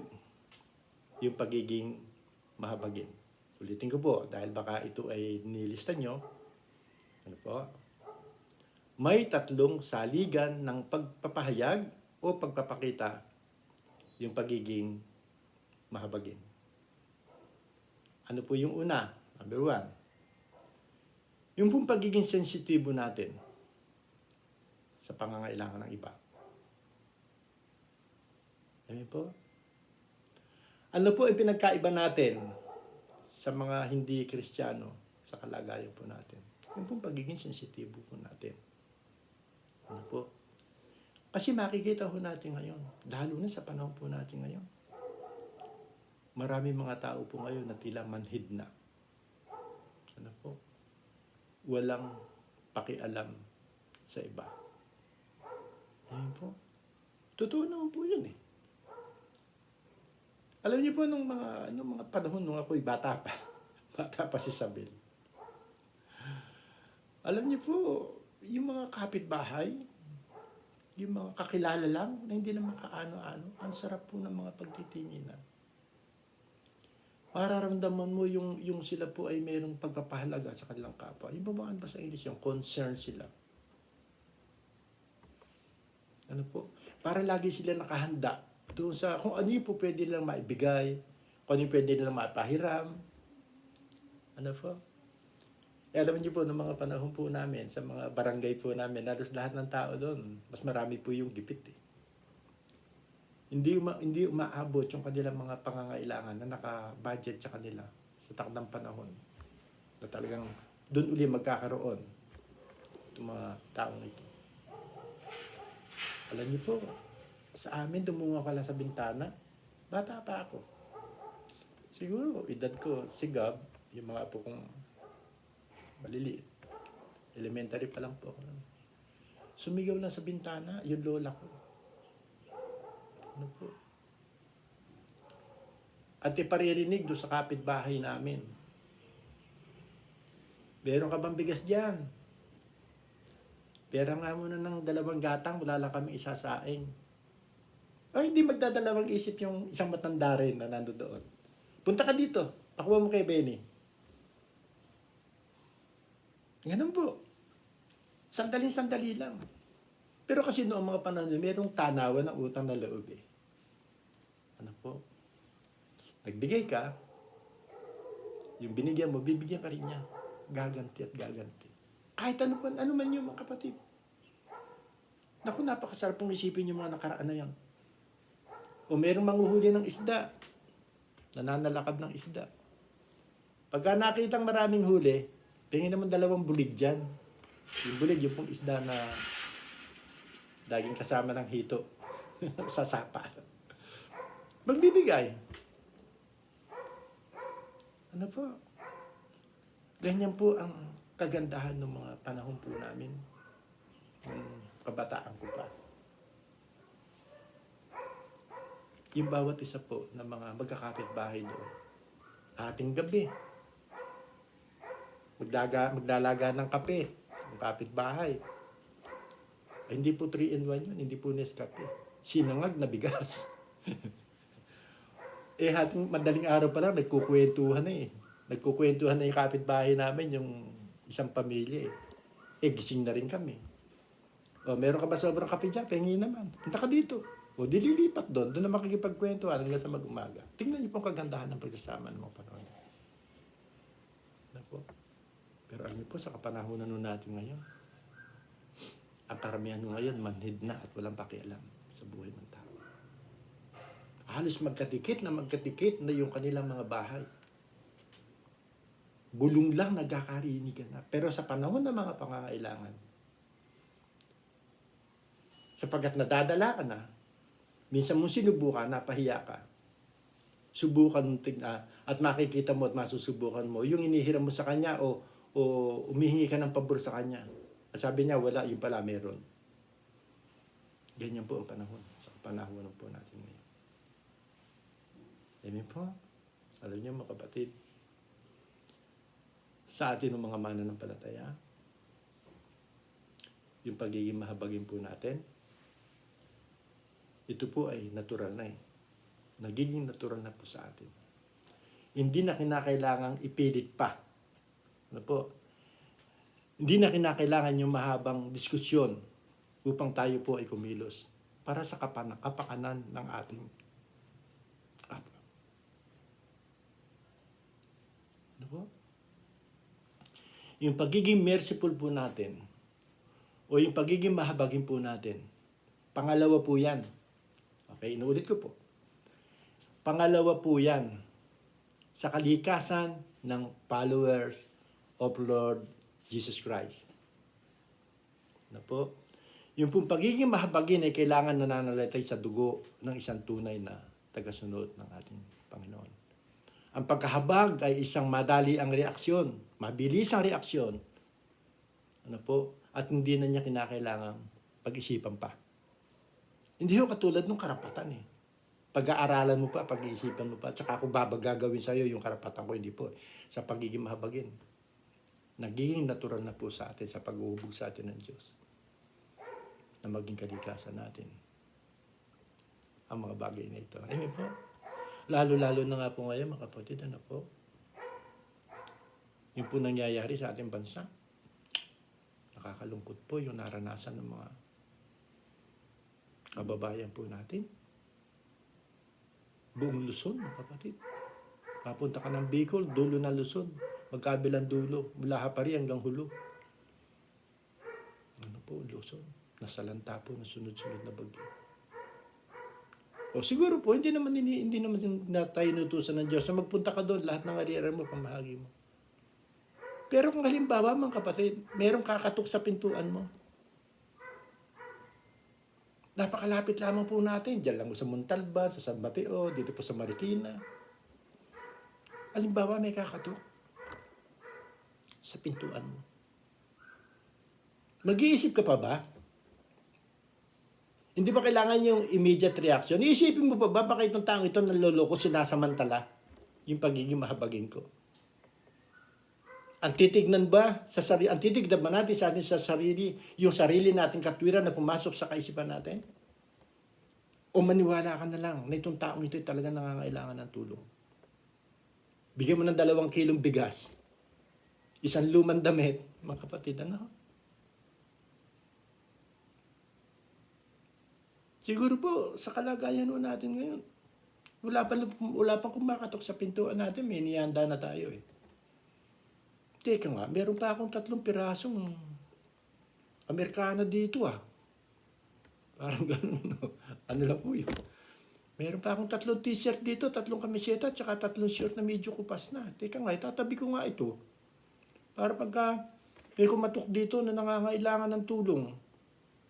Yung pagiging mahabagin. Ulitin ko po, dahil baka ito ay nilista nyo. Ano po? May 3 saligan ng pagpapahayag o pagpapakita yung pagiging mahabagin. Ano po yung una? Number 1. Yung pong pagiging sensitibo natin sa pangangailangan ng iba. Ano po? Ano po ang pinagkaiba natin sa mga hindi Kristiyano sa kalagayan po natin? Yung pong pagiging sensitibo po natin. Ano po? Kasi makikita po natin ngayon, lalo na sa panahon po natin ngayon, marami mga tao po ngayon na tila manhid na. Ano po? Walang pakialam sa iba. Ayun po. Totoo naman po yun eh. Alam niyo po nung mga panahon nung ako'y bata pa si Isabel. Alam niyo po, yung mga kapitbahay, yung mga kakilala lang na hindi naman kaano-ano, ang sarap po ng mga pagtitinginan. Mararamdaman mo yung sila po ay mayroong pagpapahalaga sa kanilang kapwa. Yung babaan ba sa English yung concern sila. Ano po? Para lagi sila nakahanda doon sa kung ano yung po pwede nilang maibigay, kung ano yung pwede nilang mapahiram. Ano po? Alam niyo po, ng mga panahon po namin, sa mga barangay po namin, halos lahat ng tao doon, mas marami po yung gipit eh. Hindi umaabot yung kanilang mga pangangailangan na naka-budget sa kanila sa takdang panahon. Na talagang doon uli magkakaroon itong mga taong ito. Alam niyo po, sa amin dumunga ka lang sa bintana, bata pa ako. Siguro, edad ko, sigab, yung mga apo kong maliliit. Elementary pa lang po ako. Sumigaw lang sa bintana, yung lola ko. Ano po? At iparirinig doon sa kapitbahay namin. Meron ka bang bigas dyan? Pera nga muna ng 2 gatang, wala lang kami isasaing. Ay, hindi magdadalawang isip yung isang matanda rin na nando doon. Punta ka dito, pakuha mo kay Benny. Ganun po. Sandali lang. Pero kasi noong mga panahon yun, mayroong tanawan ng utang na loob eh. Ano po? Nagbigay ka, yung binigyan mo, bibigyan ka rin niya. Gaganti at gaganti. Kahit ano man yung mga kapatid. Naku, napakasarap pong isipin yung mga nakaraan na yan. O merong manghuhuli ng isda, nananalakad ng isda. Pagka nakitang maraming huli, pingin naman 2 bulig dyan. Yung bulig, yung pong isda na laging kasama ng hito sa sapa. Magbibigay. Ano po? Ganyan po ang kagandahan ng mga panahon po namin. Kabataan ko pa. Yung bawat isa po ng mga magkakapitbahay doon. Ating gabi. Maglalaga ng kape. Ang kapitbahay. Hindi po 3-in-1 yun. Hindi po Nescafe. Sinangag na bigas. Hating madaling araw pa lang, nagkukwentuhan na eh. Nagkukwentuhan na yung kapitbahay namin, yung isang pamilya eh. Gising na rin kami. O, meron ka ba sobrang kape dyan? Tingin naman. Punta ka dito. O, dililipat doon. Doon na makikipagkwentuhan hanggang sa mag-umaga. Tingnan niyo pong kagandahan ng pagsasama ng mga panahon. Ano po? Pero alam niyo po, sa kapanahonan natin ngayon, ang karamihan ngayon, manhid na at walang pakialam sa buhay ng tao. Halos magkatikit na yung kanilang mga bahay. bulong lang nagkakarinig ka na. Pero sa panahon ng mga pangangailangan, sapagkat nadadala ka na, minsan mong sinubukan, napahiya ka, subukan mo at makikita mo at masusubukan mo yung inihiram mo sa kanya o umihingi ka ng pabor sa kanya. At sabi niya, wala, yung pala meron. Ganyan po ang panahon. Sa panahon po natin ngayon. Amen po. Alam niyo mga kapatid, sa atin ng mga mananampalataya, yung pagiging mahabagin po natin, ito po ay natural na eh. Nagiging natural na po sa atin. Hindi na kinakailangang ipilit pa. Ano po? Hindi na kinakailangan yung mahabang diskusyon upang tayo po ay kumilos para sa kapakanan ng ating kapwa. Ano po? Yung pagiging merciful po natin o yung pagiging mahabagin po natin, pangalawa po yan. Okay, inuulit ko po. Pangalawa po yan sa kalikasan ng followers of Lord Jesus Christ. Ano po? Yung pong pagiging mahabagin ay kailangan nananalatay sa dugo ng isang tunay na tagasunod ng ating Panginoon. Ang pagkahabag ay isang madali ang reaksyon, mabilis ang reaksyon. Ano po? At hindi na niya kinakailangang pag-isipan pa. Hindi ho katulad ng karapatan eh. Pag-aaralan mo pa, pag-iisipan mo pa, at saka ako gagawin sa'yo yung karapatan ko, hindi po. Sa pagiging mahabagin. Nagiging natural na po sa atin, sa pag-uhubog sa atin ng Diyos. Na maging kalikasan natin. Ang mga bagay na ito. Amen po. Lalo-lalo na nga po ngayon, mga kapatid, ano po? Yung po nangyayari sa ating bansa. Nakakalungkot po yung naranasan ng mga kababayan po natin. Buong Luzon, mga kapatid. Papunta ka ng Bicol, dulo na Luzon. Magkabilang dulo, mula Hapari hanggang Hulo. Ano po, Luzon. Nasalanta po ng sunod-sunod na bagyo. O siguro po, hindi naman na tayo inutusan ng Diyos na magpunta ka doon, lahat ng ariran mo, pamahagi mo. Pero kung halimbawa, mga kapatid, merong kakatok sa pintuan mo, napakalapit lamang po natin. Diyan lang sa Montalban, sa San Mateo, dito po sa Marikina. Halimbawa, may kakatok sa pintuan mo. Mag-iisip ka pa ba? Hindi ba kailangan yung immediate reaction? Iisipin mo pa ba, baka itong taong ito nanloloko, sinasamantala yung pagiging mahabagin ko? Ang titignan ba natin sa atin sa sarili, yung sarili nating katwiran na pumasok sa kaisipan natin? O maniwala ka na lang na itong taong ito talaga nangangailangan ng tulong? Bigyan mo ng 2 kilong bigas, 1 lumang damit, mga kapatid, ano? Siguro po, sa kalagayan mo natin ngayon, wala pang kumakatok sa pintuan natin, may nihanda na tayo eh. Teka nga, meron pa akong 3 pirasong Amerikano dito ah. Parang gano'n, no? Ano lang po yun. Meron pa akong 3 t-shirt dito, 3 kamiseta, tsaka 3 shirt na medyo kupas na. Teka nga, itatabi ko nga ito. Para pagka may kumatok dito na nangangailangan ng tulong.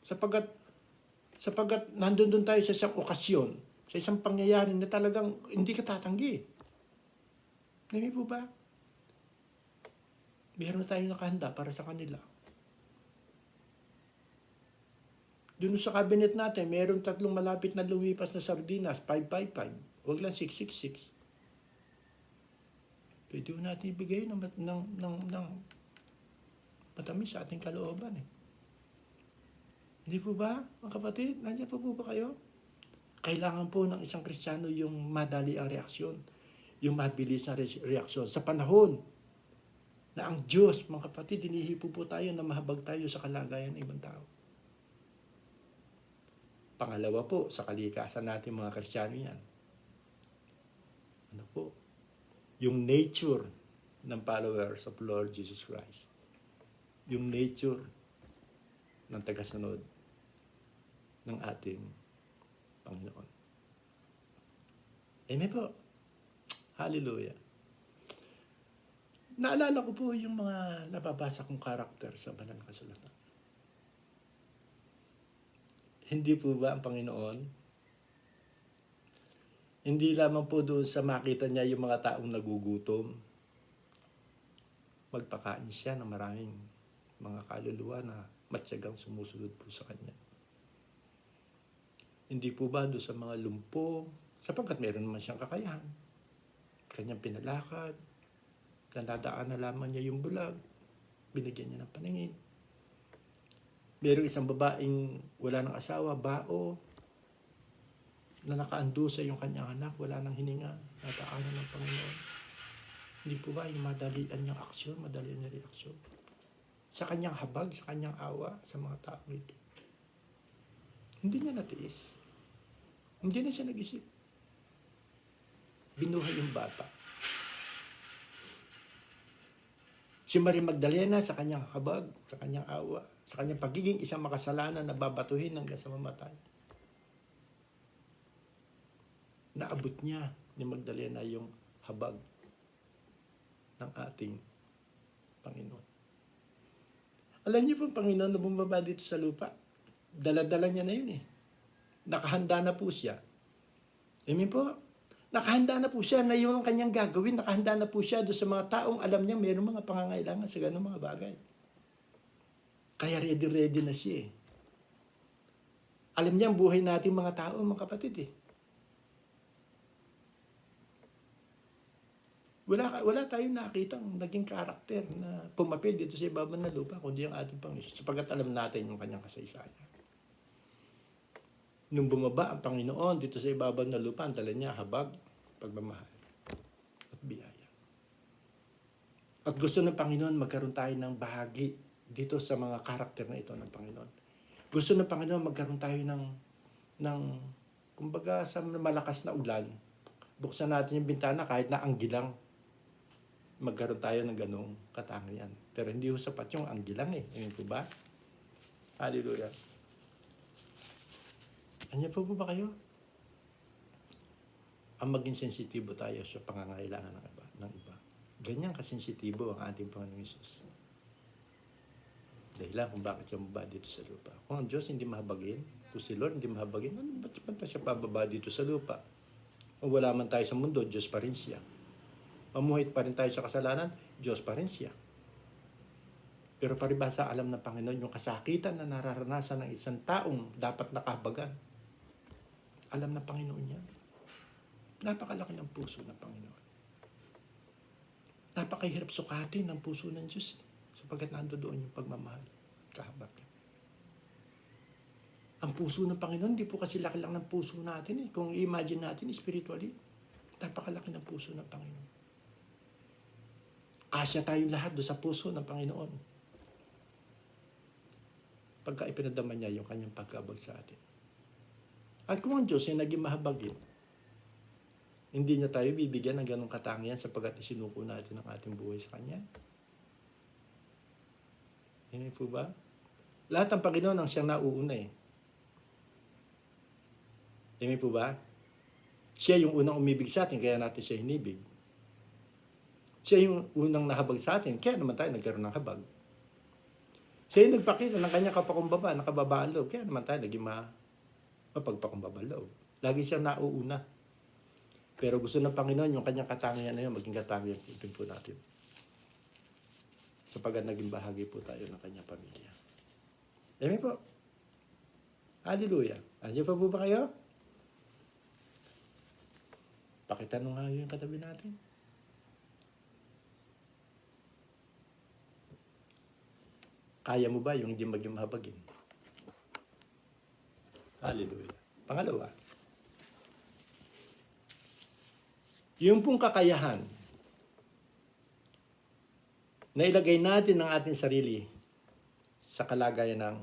Sapagkat nandun tayo sa isang okasyon, sa isang pangyayari na talagang hindi ka tatanggi. Hindi po ba? Meron na tayong nakahanda para sa kanila. Doon sa cabinet natin, meron 3 malapit na lumipas na sardinas, 555. Huwag lang 666. Pwede ko natin ibigay ng matamis sa ating kalooban eh. Hindi po ba, mga kapatid? Nandiyan po ba kayo? Kailangan po ng isang Kristiyano yung madali ang reaksyon, yung mabilis na reaksyon. Sa panahon na ang Diyos, mga kapatid, hinihipo po tayo na mahabag tayo sa kalagayan ng ibang tao. Pangalawa po, sa kalikasan natin mga Kristiyano yan. Ano po? Yung nature ng followers of Lord Jesus Christ. Yung nature ng tagasunod ng ating Panginoon. Amen po. Hallelujah. Naalala ko po yung mga nababasa kong karakter sa banal na kasulatan. Hindi po ba ang Panginoon, hindi lamang po doon sa makita niya yung mga taong nagugutom, magpakain siya ng maraming mga kaluluwa na matyagang sumusunod po sa Kanya. Hindi po ba doon sa mga lumpo, sapagkat meron naman siyang kakayahan, Kanyang pinalakad, nadadaan na lamang niya yung bulag, binigyan niya ng paningin. Merong isang babaeng wala ng asawa, bao, na nakaando sa yung kanyang anak, wala nang hininga, nadaanan ng Panginoon. Hindi po ba yung madalian niyang aksyon, madalian niyang reaksyon? Sa kanyang habag, sa kanyang awa, sa mga tao ito. Hindi niya natiis. Hindi na siya nag-isip. Binuhay yung bata. Si Maria Magdalena sa kanyang habag, sa kanyang awa, sa kanyang pagiging isang makasalanan na babatuhin hanggang sa mamatay. Naabot niya ni Magdalena yung habag ng ating Panginoon. Alam niyo po, Panginoon na bumaba dito sa lupa, dala-dala niya na yun eh. Nakahanda na po siya. Amen po. Nakahanda na po siya na yung kanyang gagawin. Nakahanda na po siya doon sa mga taong alam niya mayroong mga pangangailangan sa ganung mga bagay. Kaya ready na siya eh. Alam niya ang buhay natin mga tao, mga kapatid eh. Wala tayong nakitang naging karakter na pumapil dito sa ibabaw ng lupa, kundi ang ating Panginoon, sapagkat alam natin yung kanyang kasaysayan. Nung bumaba ang Panginoon dito sa ibabaw ng lupa, ang dala niya habag, pagmamahal, at biyaya. At gusto ng Panginoon magkaroon tayo ng bahagi dito sa mga karakter na ito ng Panginoon. Gusto ng Panginoon magkaroon tayo ng kumbaga sa malakas na ulan, buksan natin yung bintana kahit na anggilang, magkaroon tayo ng ganong katangian. Pero hindi ho sapat yung anggilang eh. Amen po ba? Hallelujah. Anya po ba kayo? Ang maging sensitibo tayo sa pangangailangan ng iba. Ganyan kasensitibo ang ating Panginoong Hesus. Dahilan kung bakit siya mababa dito sa lupa. Kung ang Diyos hindi mahabagin, kung si Lord hindi mahabagin, ba't pa siya pababa dito sa lupa? Kung wala man tayo sa mundo, Diyos pa rin siya. Mamuhit pa rin tayo sa kasalanan, Diyos pa rin siya. Pero paribasa alam ng Panginoon yung kasakitan na nararanasan ng isang taong dapat nakahabagan. Alam ng Panginoon niya. Napakalaki ng puso ng Panginoon. Napakahirap sukatin ng puso ng Diyos sapagkat nandoon yung pagmamahal at kahabagan. Ang puso ng Panginoon, di po kasi laki lang ng puso natin eh. Kung i-imagine natin spiritually, napakalaki ng puso ng Panginoon. Kasya tayong lahat doon sa puso ng Panginoon. Pagka ipinadama niya yung kanyang pagkabag sa atin. At kung ang Diyos ay naging mahabagin, hindi niya tayo bibigyan ng ganong katangian sapagkat isinuko natin ang ating buhay sa Kanya. Hindi po ba? Lahat ng Panginoon ang siyang nauuna eh. Hindi po ba? Siya yung unang umibig sa atin, kaya natin siya hinibig. Siya yung unang nahabag sa atin, kaya naman tayo nagkaroon ng habag. Siya yung nagpakita ng kanyang kapakumbaba, nakababaan loob, kaya naman tayo naging mapagpakumbaba loob. Lagi siyang nauuna. Pero gusto ng Panginoon yung kanyang katangian na yun, maging katangian po natin. Sapagkat naging bahagi po tayo ng kanyang pamilya. Amen po. Hallelujah. Andiyan pa po ba kayo? Pakitanong nga yung katabi natin. Kaya mo ba yung hindi maging mahabagin? Hallelujah. Pangalawa, yung pong kakayahan na ilagay natin ang ating sarili sa kalagayan ng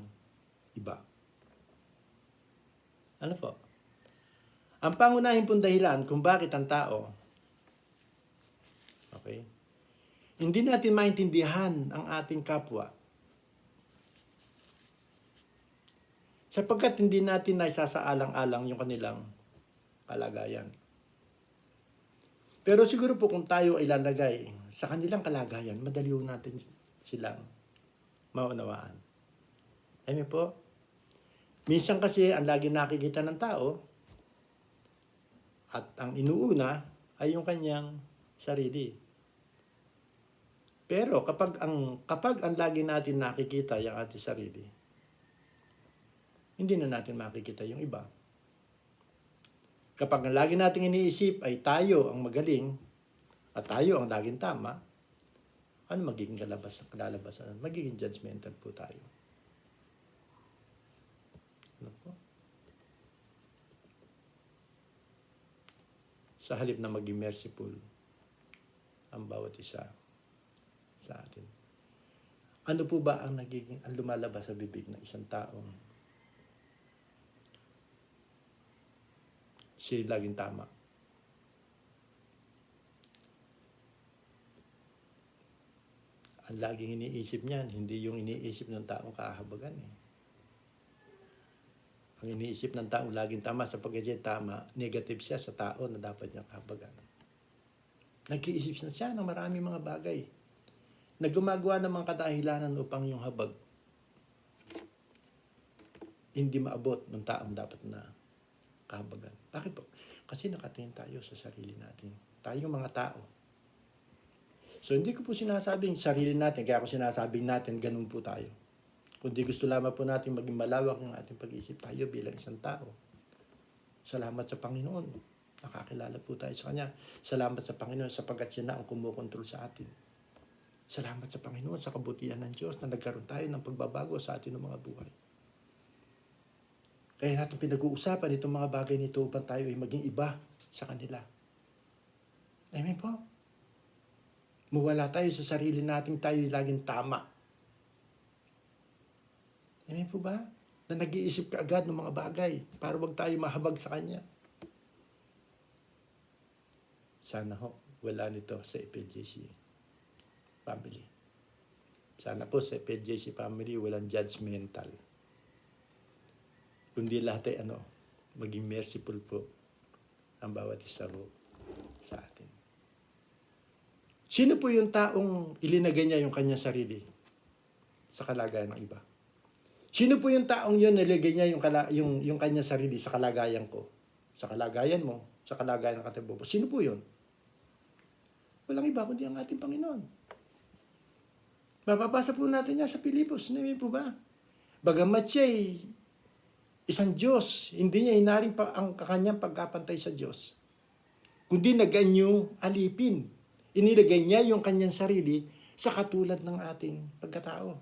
iba. Ano po? Ang pangunahing pong dahilan kung bakit ang tao, okay, hindi natin maintindihan ang ating kapwa sapagkat hindi natin naisasaalang-alang yung kanilang kalagayan. Pero siguro po kung tayo ay lalagay sa kanilang kalagayan, madali natin silang maunawaan. Amen po? Minsan kasi ang lagi nakikita ng tao at ang inuuna ay yung kanyang sarili. Pero kapag ang lagi natin nakikita yung ating sarili, hindi na natin makikita yung iba. Kapag ang lagi nating iniisip ay tayo ang magaling at tayo ang laging tama, ano magiging kalalabasan? Magiging judgmental po tayo. Ano po? Sa halip na maging merciful ang bawat isa sa atin. Ano po ba ang lumalabas sa bibig ng isang taong siya laging tama? Ang laging iniisip niyan, hindi yung iniisip ng taong kahabagan eh. Ang iniisip ng taong laging tama sapagkat siya tama, negative siya sa tao na dapat niyang kahabagan. Nag-iisip siya ng maraming mga bagay na gumagawa ng mga kadahilanan upang yung habag hindi maabot ng taong dapat na kahabagan. Bakit po? Kasi nakatingin tayo sa sarili natin. Tayong mga tao. So hindi ko po sinasabing sarili natin, kaya ako sinasabing natin ganun po tayo. Kundi gusto lamang po natin maging malawak yung ating pag-iisip tayo bilang isang tao. Salamat sa Panginoon. Nakakilala po tayo sa Kanya. Salamat sa Panginoon sapagkat siya na ang kumukontrol sa atin. Salamat sa Panginoon sa kabutihan ng Diyos na nagkaroon tayo ng pagbabago sa ating mga buhay. Kaya natin pinag-uusapan itong mga bagay nito upang tayo ay maging iba sa kanila. Amen po? Mawala tayo sa sarili nating tayo laging tama. Amen po ba? Na nag-iisip ka agad ng mga bagay para wag tayo mahabag sa Kanya. Sana ho, wala nito sa FLJC family. Sana po sa FLJC family walang judgmental. Kundi lahat ay maging merciful po ang bawat isa po sa atin. Sino po yung taong ilinagay niya yung kanyang sarili sa kalagayan ng iba? Sino po yung taong yun nilagay niya yung kanyang sarili sa kalagayan ko? Sa kalagayan mo, sa kalagayan ng katibo mo. Sino po yun? Walang iba kundi ang ating Panginoon. Mapapasa po natin yan sa Pilipos. Hindi po ba? Bagamat siya isang Diyos, hindi niya hinaring ang kanyang pagkapantay sa Diyos. Kundi naganyong alipin. Inilagay niya yung kanyang sarili sa katulad ng ating pagkatao.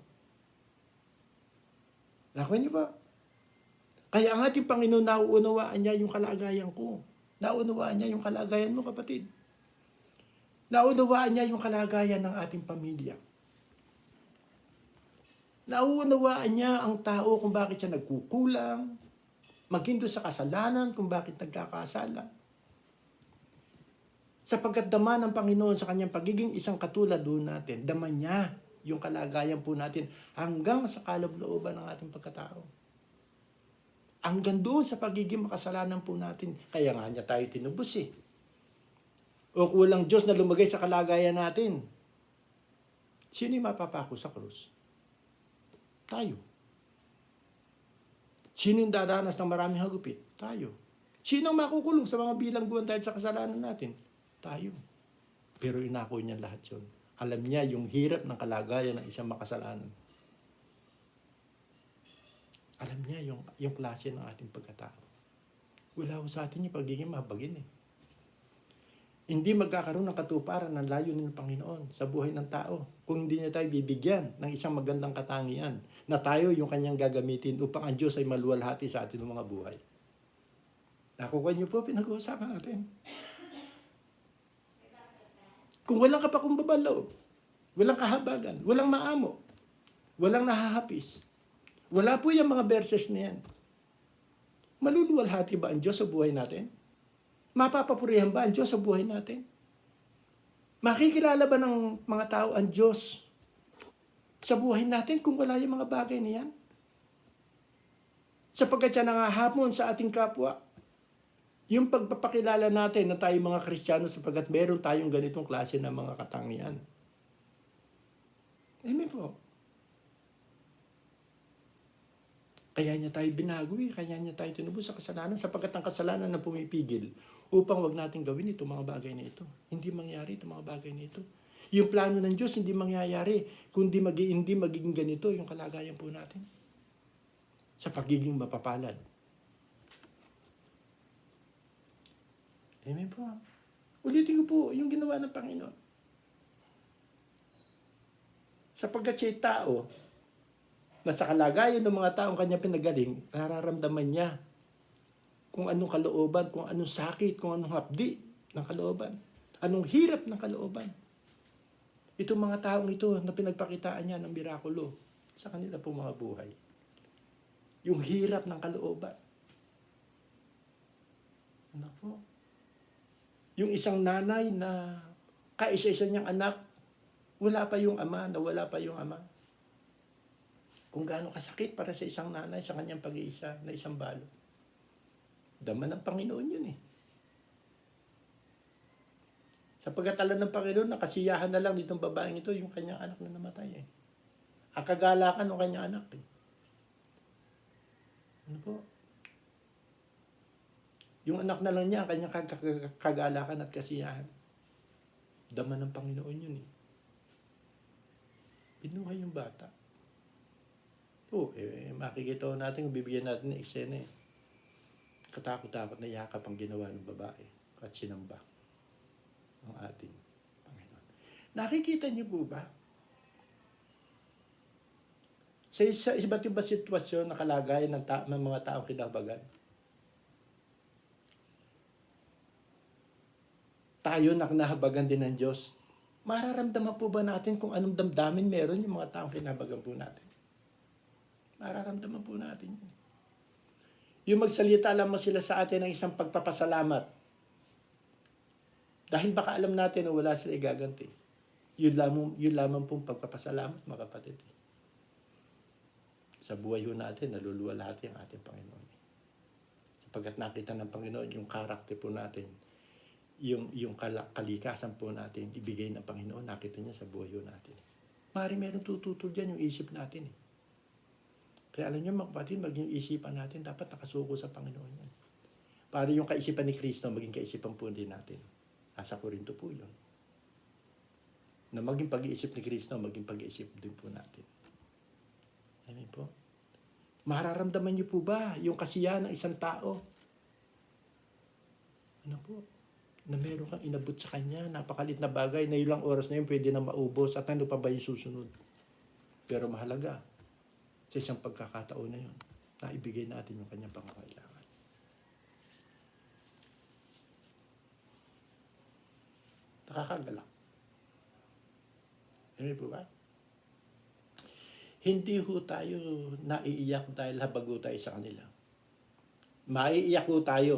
Nakuha niyo ba? Kaya ang ating Panginoon, nauunawaan niya yung kalagayan ko. Nauunawaan niya yung kalagayan mo, kapatid. Nauunawaan niya yung kalagayan ng ating pamilya. Nauunawaan niya ang tao kung bakit siya nagkukulang, maging doon sa kasalanan kung bakit nagkakasala. Sapagkat dama ng Panginoon sa kanyang pagiging isang katulad doon natin, dama niya yung kalagayan po natin hanggang sa kaloob-looban ng ating pagkatao. Hanggang doon sa pagiging makasalanan po natin. Kaya nga niya tayo tinubos eh. O kulang Diyos na lumagay sa kalagayan natin. Sino yung mapapako sa krus? Tayo. Sino yung dadanas ng maraming hagupit? Tayo. Sino ang makukulong sa mga bilangguan dahil sa kasalanan natin? Tayo. Pero inako niya lahat yun. Alam niya yung hirap ng kalagayan ng isang makasalanan. Alam niya yung klase ng ating pagkatao. Wala ko sa atin yung pagiging mahabagin eh. Hindi magkakaroon ng katuparan ng layunin ng Panginoon sa buhay ng tao kung hindi niya tayo bibigyan ng isang magandang katangian na tayo yung kanyang gagamitin upang ang Diyos ay maluwalhati sa atin ng mga buhay. Nakukuha niyo po, pinag-uusapan natin. Kung walang kapakumbabang loob, walang kahabagan, walang maamo, walang nahahapis, wala po yung mga verses na yan. Maluluwalhati ba ang Diyos sa buhay natin? Mapapapurihan ba ang Diyos sa buhay natin? Makikilala ba ng mga tao ang Diyos sa buhay natin kung wala yung mga bagay na yan? Sapagkat siya nangahapon sa ating kapwa. Yung pagpapakilala natin na tayo mga Kristiyano sapagkat meron tayong ganitong klase ng mga katangian. Amen po. Kaya niya tayo binago kaya niya tayo tinubos sa kasalanan sapagkat ang kasalanan na pumipigil upang wag natin gawin itong mga bagay na ito. Hindi mangyari itong mga bagay na ito. Yung plano ng Diyos hindi mangyayari kundi hindi magiging ganito yung kalagayan po natin sa pagiging mapapalad. Amen po. Ulitin ko po yung ginawa ng Panginoon. Sapagkat siya tao, na sa kalagayan ng mga taong kanya pinagaling, nararamdaman niya kung anong kalooban, kung anong sakit, kung anong hapdi ng kalooban, anong hirap ng kalooban. Itong mga taong ito na pinagpakitaan niya ng mirakulo sa kanila pong mga buhay. Yung hirap ng kalooban. Ano po? Yung isang nanay na kaisa-isa niyang anak, wala pa yung ama, nawala pa yung ama. Kung gaano kasakit para sa isang nanay sa kanyang pag-iisa na isang balo. Dama ng Panginoon yun eh. Sa pagkatala ng Panginoon, nakasiyahan na lang nitong babaeng ito yung kanyang anak na namatay eh. Ang kagalakan ng kanyang anak eh. Ano po? Yung anak na lang niya, ang kanyang kagalakan at kasiyahan. Dama ng Panginoon yun eh. Pinuhay yung bata. Makikita natin kung bibigyan natin ng eksena eh. Katakot-takot na yakap ang ginawa ng babae at sinamba ang ating Panginoon. Nakikita niyo po ba? Sa iba't iba sitwasyon na kalagayan ng mga taong kinabagan, tayo na nahabagan din ng Diyos, mararamdaman po ba natin kung anong damdamin meron yung mga taong kinabagan po natin? Mararamdaman po natin yun. Yung magsalita lamang sila sa atin ng isang pagpapasalamat. Dahil baka alam natin na wala sila igaganti. Yun lamang pong pagpapasalamat, mga kapatid. Sa buhay natin, naluluwa lahat yung ating Panginoon. Sapagkat nakita ng Panginoon yung karakter po natin, yung kalikasan po natin, ibigay ng Panginoon, nakita niya sa buhay natin. Maaari meron tututol dyan yung isip natin eh. Kaya alam niyo mga kapatid, maging isipan natin, dapat nakasuko sa Panginoon yan. Para yung kaisipan ni Kristo, maging kaisipan po din natin. Nasa Korinto po yun. Na maging pag-iisip ni Kristo, maging pag-iisip din po natin. Amen po. Mararamdaman niyo po ba yung kasiyahan ng isang tao? Ano po? Na meron kang inabot sa kanya, napakalit na bagay, na ilang oras na yun pwede na maubos at ano pa ba yung susunod? Pero mahalaga, sa isang pagkakataon na yun, na ibigay natin yung kanyang pangangailangan. Nakakagalak. Ano po ba? Hindi ho tayo naiiyak dahil habag ho tayo sa kanila. Maiiyak ho tayo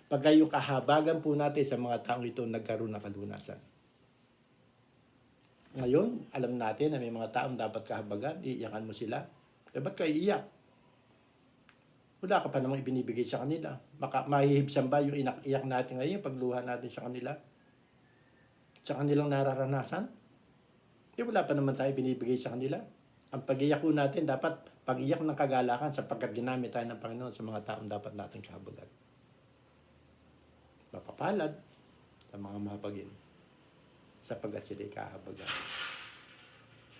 pagka yung kahabagan po natin sa mga taong ito nagkaroon ng kalunasan. Ngayon, alam natin na may mga taong dapat kahabagan, iiyakan mo sila. Eh, ba't ka iiyak? Wala ka pa namang ibinibigay sa kanila. Mahihibsan ba yung iyak natin ngayon, pagluha natin sa kanila? Sa kanilang nararanasan? Eh, wala pa naman tayo binibigay sa kanila. Ang pag-iyak po natin, dapat pag-iyak ng kagalakan sapagkat ginamit tayo ng Panginoon sa mga taong dapat natin kahabagan. Mapapalad sa mga mahabagin sapagkat sila'y kahabagan.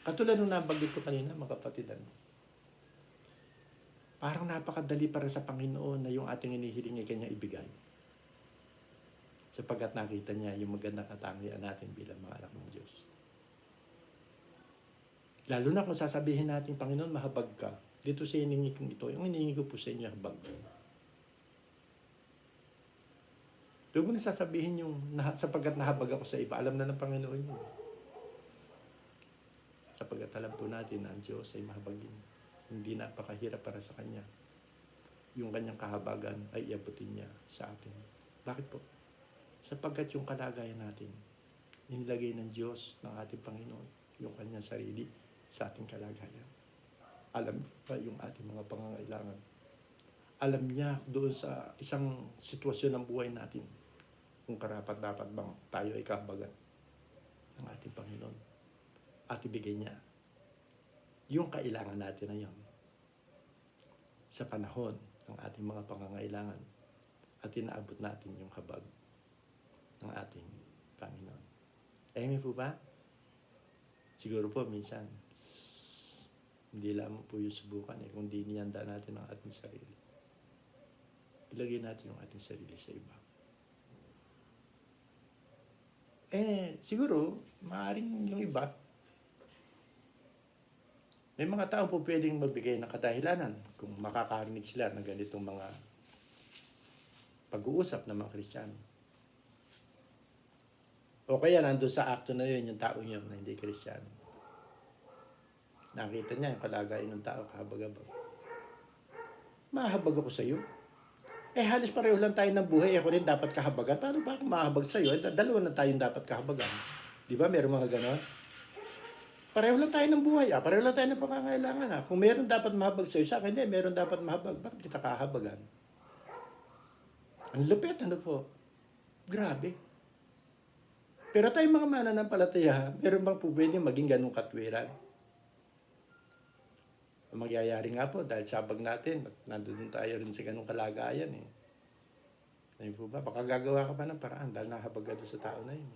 Katulad nung nabanggit ko kanina, mga kapatidan, parang napakadali para sa Panginoon na yung ating inihiling ay Kanya ibigay. Sapagkat nakita niya yung magandang katangian natin bilang mga anak ng Diyos. Lalo na kung sasabihin natin, Panginoon, mahabag ka. Dito sa hiningi kong ito, yung hiningi ko po sa inyo, habag. Huwag mo na sasabihin yung sapagkat nahabag ako sa iba. Alam na ng Panginoon yun. Sapagkat alam po natin na ang Diyos ay mahabagin. Hindi napakahirap para sa Kanya. Yung Kanyang kahabagan ay iabutin niya sa atin. Bakit po? Sapagkat yung kalagayan natin, inilagay ng Diyos, ng ating Panginoon, yung Kanyang sarili sa ating kalagayan. Alam pa yung ating mga pangangailangan. alam niya doon sa isang sitwasyon ng buhay natin kung karapat-dapat bang tayo ay kahabagan ng ating Panginoon at ibigay niya yung kailangan natin na yun sa panahon ng ating mga pangangailangan at inaabot natin yung habag ng ating Panginoon. Amen po ba? Siguro po minsan hindi lamang po yung subukan kundi niyanda natin ang ating sarili. Ilagay natin yung ating sarili sa iba. Siguro, maaaring yung iba, may mga tao po pwedeng magbigay ng kadahilanan kung makakarinig sila ng ganitong mga pag-uusap ng mga Kristiyano. O kaya nandun sa akto na yun, yung taong yun na hindi Kristiyano. Nakita niya yung kalagayan ng tao, kahabag-habag. Mahabag ako sa iyo. Halos pareho lang tayo ng buhay. Ako rin dapat kahabagan. Paano ba ako mahabag sa iyo? Dalawa na tayong dapat kahabagan. Di ba? Meron mga ganon. Pareho lang tayo ng buhay. Pareho lang tayo ng pangangailangan. Kung meron dapat mahabag sa iyo, sa akin meron dapat mahabag. Bakit kita kahabagan? Ang lupit, ano po? Grabe. Pero tayong mga mananampalataya, meron bang po pwede maging ganong katwiran? Magyayari nga po dahil sabag natin, nandun tayo rin sa ganung kalagayan Ayun po ba? Baka gagawa ka pa ng paraan dahil nahabag ka doon sa tao na yun.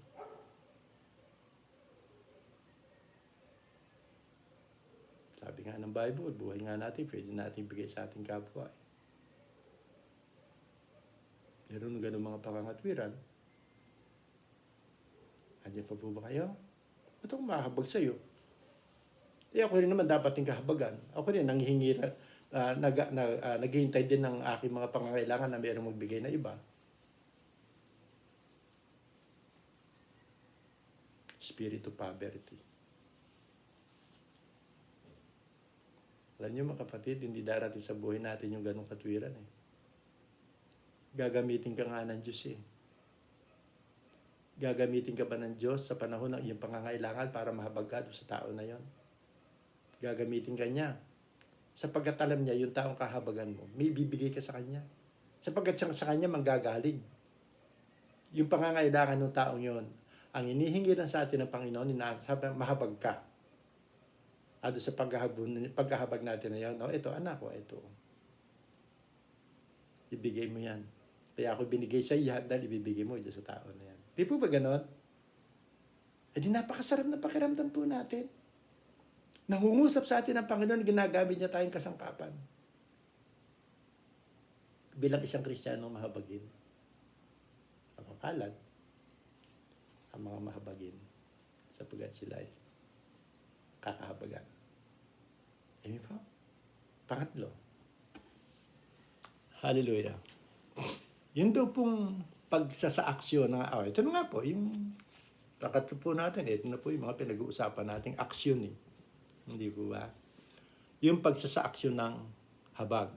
Sabi nga ng Bible, buhay nga natin, pwede natin bigay sa ating kapwa. Meron ganun mga pangangatwiran. Andiyan pa po ba kayo? Ba't ako mahabag sa iyo? Ako rin naman dapat yung kahabagan. Ako rin nanghihingi, naghihintay din ng aking mga pangangailangan na mayroong magbigay na iba. Spirit of poverty. Alam niyo mga kapatid, hindi darating sa buhay natin yung ganong katwiran Gagamitin ka nga ng Diyos Gagamitin ka ba ng Diyos sa panahon ng iyong pangangailangan para mahabag ka sa tao na yon? Gagamitin ka niya. Sapagkat alam niya yung taong kahabagan mo, may bibigay ka sa kanya. Sapagkat sa kanya manggagaling. Yung pangangailangan ng taong yon, ang inihingi lang sa atin ng Panginoon, inaasab mahabag ka. At sa paghahabag natin na yun, ito anak ko, ito. Ibigay mo yan. Kaya ako binigay sa iyo dahil ibibigay mo dyan sa tao na yan. Di po ba ganon? Di napakasarap na pakiramdam po natin. Nangungusap sa atin ang Panginoon, ginagamit niya tayong kasangkapan. Bilang isang Kristiyano mahabagin. Ang kapalan, ang mga mahabagin sapagkat sila ay kakahabagan. Amen po? Pangatlo. Hallelujah. Yun daw pong pagsasaaksyon ng ito na nga po, yung pangatlo po natin, ito na po yung mga pinag-uusapan nating aksyon Hindi po ba? Yung pagsasaaksyon ng habag.